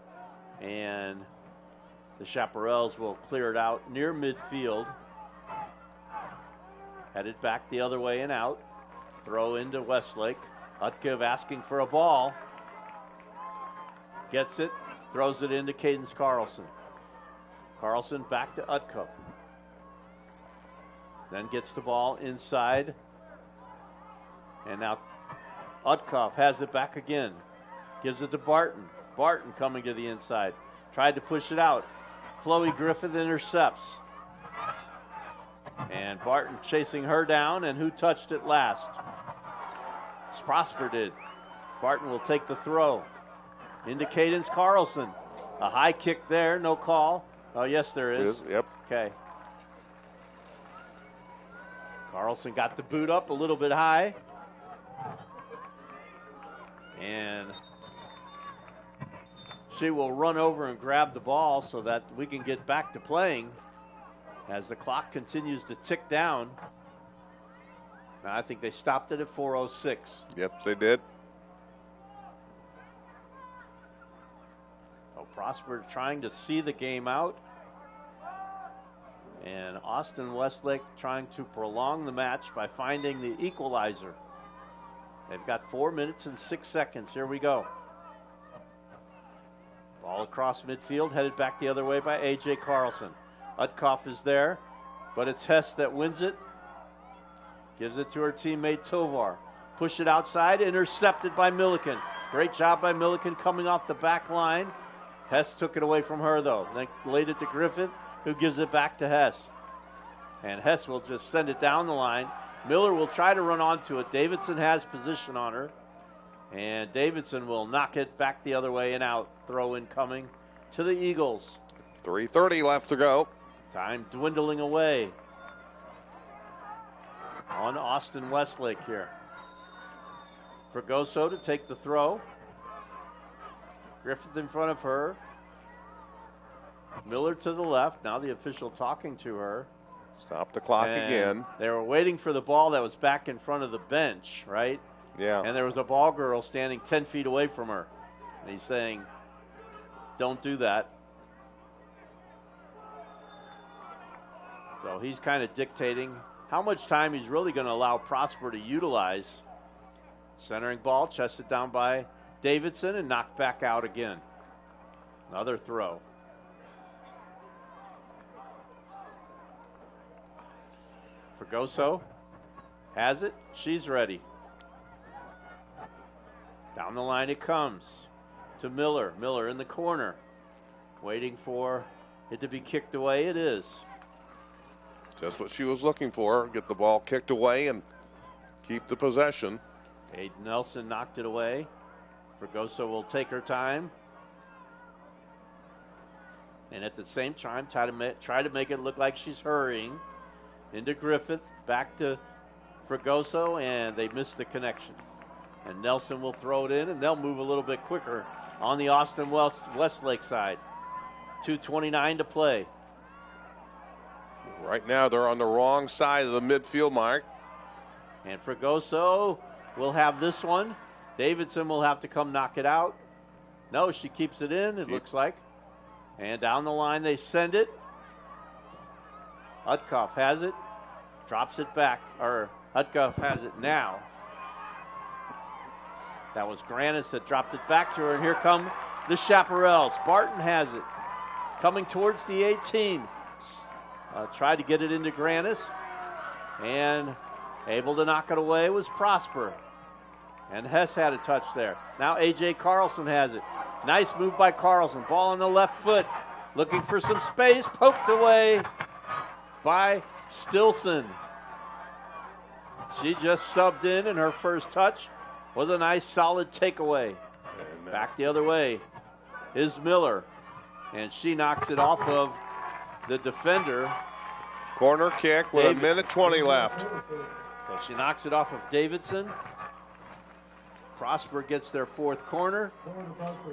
S2: and the Chaparrals will clear it out near midfield. Headed back the other way and out. Throw into Westlake. Utkiv asking for a ball. Gets it, throws it into Cadence Carlson. Carlson back to Utkiv. Then gets the ball inside. And now Utkiv has it back again. Gives it to Barton. Barton coming to the inside. Tried to push it out. Chloe Griffith intercepts. And Barton chasing her down, and who touched it last? Prosper did. Barton will take the throw. Into Cadence Carlson. A high kick there, no call. Oh, yes, there is.
S3: Yep.
S2: Okay. Carlson got the boot up a little bit high. And she will run over and grab the ball so that we can get back to playing as the clock continues to tick down. I think they stopped it at 4:06.
S3: Yep, they did.
S2: Prosper trying to see the game out. And Austin Westlake trying to prolong the match by finding the equalizer. They've got 4 minutes and 6 seconds. Here we go. Ball across midfield, headed back the other way by A.J. Carlson. Utkoff is there, but it's Hess that wins it. Gives it to her teammate Tovar. Push it outside, intercepted by Milliken. Great job by Milliken coming off the back line. Hess took it away from her, though. Then laid it to Griffith, who gives it back to Hess. And Hess will just send it down the line. Miller will try to run onto it. Davidson has position on her. And Davidson will knock it back the other way and out. Throw in coming to the Eagles.
S3: 3:30 left to go.
S2: Time dwindling away on Austin Westlake here. Fregoso to take the throw. Griffith in front of her. Miller to the left. Now the official talking to her.
S3: Stop the clock again.
S2: They were waiting for the ball that was back in front of the bench, right?
S3: Yeah.
S2: And there was a ball girl standing 10 feet away from her. And he's saying, don't do that. So he's kind of dictating how much time he's really going to allow Prosper to utilize. Centering ball, chested down by Davidson and knocked back out again. Another throw. Fregoso has it. She's ready. Down the line it comes to Miller. Miller in the corner. Waiting for it to be kicked away. It is.
S3: Just what she was looking for. Get the ball kicked away and keep the possession.
S2: Aiden Nelson knocked it away. Fregoso will take her time. And at the same time, try to make it look like she's hurrying. Into Griffith, back to Fregoso, and they miss the connection. And Nelson will throw it in, and they'll move a little bit quicker on the Austin Westlake side. 2:29 to play.
S3: Right now, they're on the wrong side of the midfield mark.
S2: And Fregoso will have this one. Davidson will have to come knock it out. No, she keeps it in, it looks like. And down the line they send it. Utkoff has it. Drops it back. Or Utkoff has it now. That was Granis that dropped it back to her. And here come the Chaparrals. Barton has it. Coming towards the 18. Tried to get it into Granis. And able to knock it away was Prosper. And Hess had a touch there. Now A.J. Carlson has it. Nice move by Carlson. Ball on the left foot. Looking for some space. Poked away by Stilson. She just subbed in, and her first touch was a nice solid takeaway. Back the other way is Miller. And she knocks it off of the defender.
S3: Corner kick with a minute 20 left.
S2: So she knocks it off of Davidson. Prosper gets their fourth corner.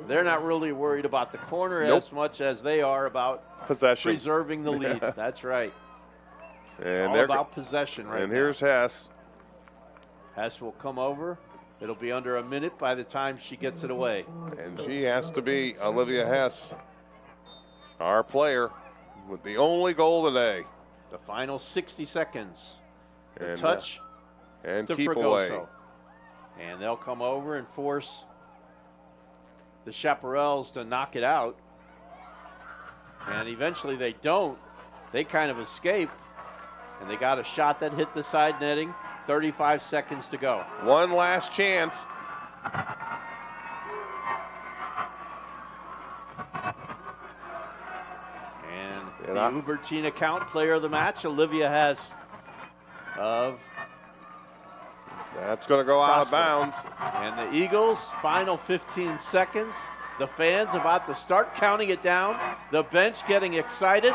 S2: They're not really worried about the corner as much as they are about
S3: possession,
S2: preserving the lead. That's right.
S3: And
S2: all about possession right
S3: and
S2: now.
S3: Here's Hess.
S2: Hess will come over. It'll be under a minute by the time she gets it away.
S3: And she has to be Olivia Hess, our player, with the only goal today.
S2: The final 60 seconds.
S3: And
S2: touch
S3: and
S2: to
S3: keep
S2: Fregoso.
S3: away.
S2: And they'll come over and force the Chaparrals to knock it out. And eventually they don't. They kind of escape. And they got a shot that hit the side netting. 35 seconds to go.
S3: One last chance.
S2: And the Ubertine account player of the match, Olivia Hess of
S3: That's going to go out of bounds.
S2: And the Eagles, final 15 seconds. The fans about to start counting it down. The bench getting excited.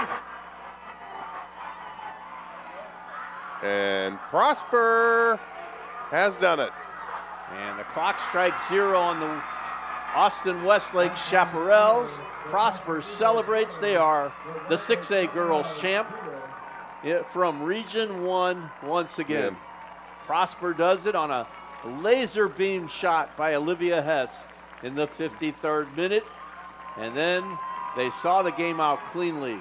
S3: And Prosper has done it.
S2: And the clock strikes 0 on the Austin Westlake Chaparrals. Prosper celebrates. They are the 6A girls champ from Region 1 once again. Prosper does it on a laser beam shot by Olivia Hess in the 53rd minute. And then they saw the game out cleanly.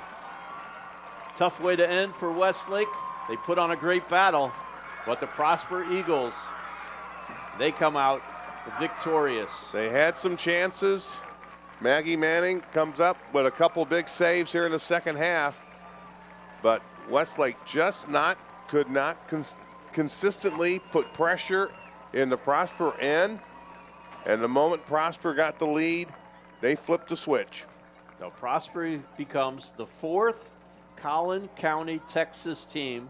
S2: Tough way to end for Westlake. They put on a great battle, but the Prosper Eagles, they come out victorious.
S3: They had some chances. Maggie Manning comes up with a couple big saves here in the second half, but Westlake just could not consistently put pressure in the Prosper end, and the moment Prosper got the lead, they flipped the switch.
S2: So Prosper becomes the 4th Collin County, Texas team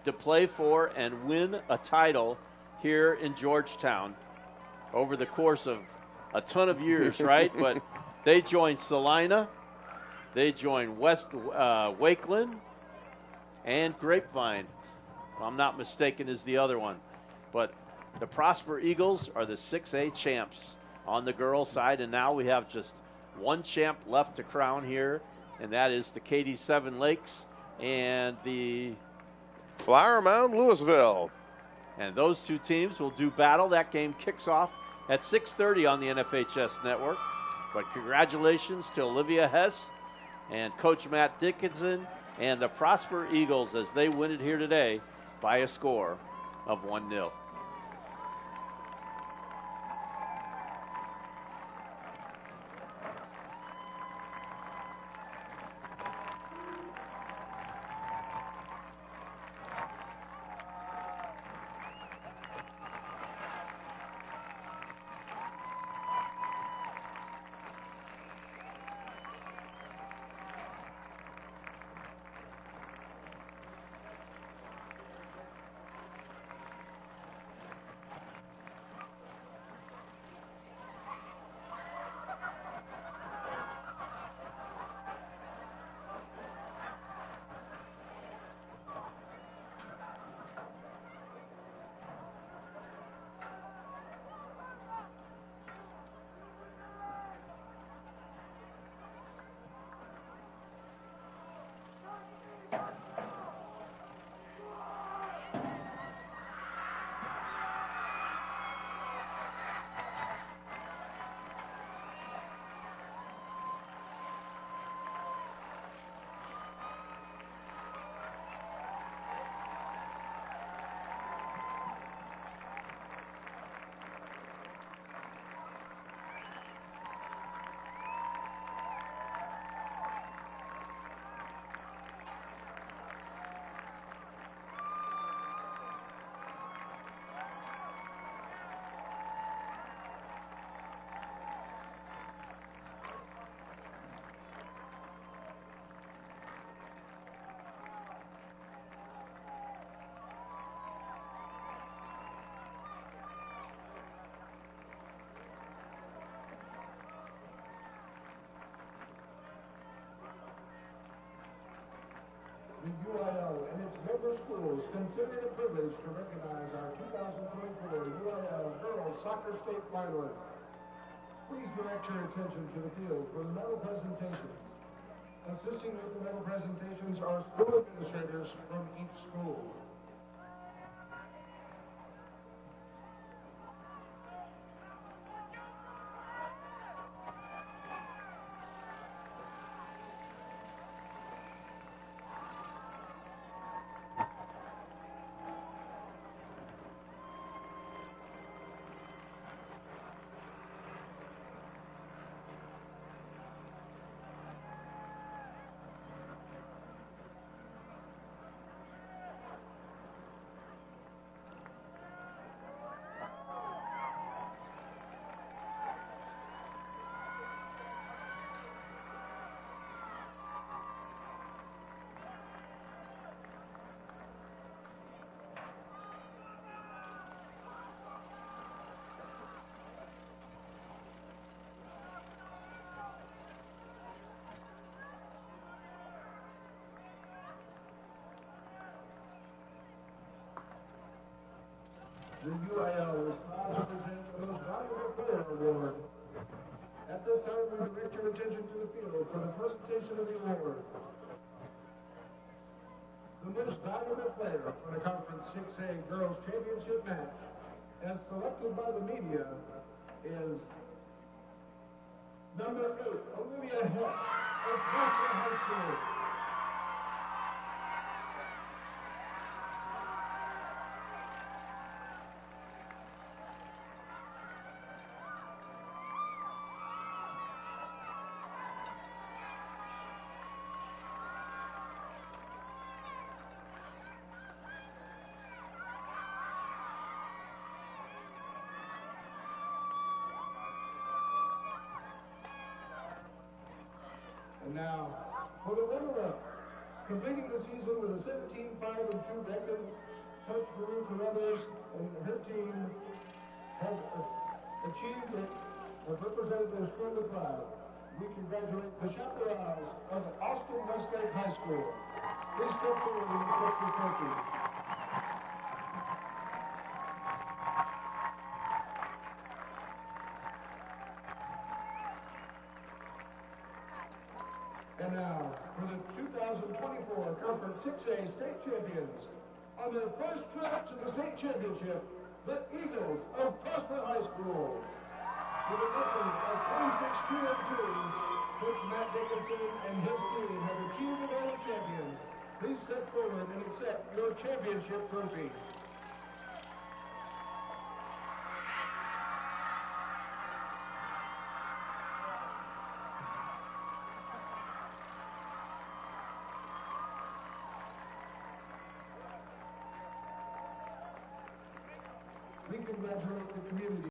S2: to play for and win a title here in Georgetown over the course of a ton of years, right? But they joined Salina, they joined Wakeland, and Grapevine. If I'm not mistaken, is the other one. But the Prosper Eagles are the 6A champs on the girls' side, and now we have just one champ left to crown here, and that is the Katy Seven Lakes and the
S3: Flower Mound Louisville.
S2: And those two teams will do battle. That game kicks off at 6:30 on the NFHS network. But congratulations to Olivia Hess and Coach Matt Dickinson and the Prosper Eagles as they win it here today by a score of 1-0.
S1: The UIL and its member schools schools, consider it a privilege to recognize our 2024 UIL Girls Soccer State finalists. Please direct your attention to the field for the medal presentations. Assisting with the medal presentations are school administrators from each school. The UIL is proud to present the Most Valuable Player Award. At this time, we direct your attention to the field for the presentation of the award. The Most Valuable Player for the Conference 6A Girls Championship match, as selected by the media, is number 8, Olivia Heck of Westlake High School. And now, for the runner-up, completing the season with a 17-5-2 record, Coach Baruch and others and her team have achieved it, have represented their school with pride. We congratulate the chaperones of Austin Westlake High School. Please step forward and accept your trophy. And now, for the 2024 Conference 6A State Champions, on their first trip to the state championship, the Eagles of Prosper High School. With a record of 26-2-2, Coach Matt Dickinson and his team have achieved the role of champion. Please step forward and accept your championship trophy. We congratulate the community.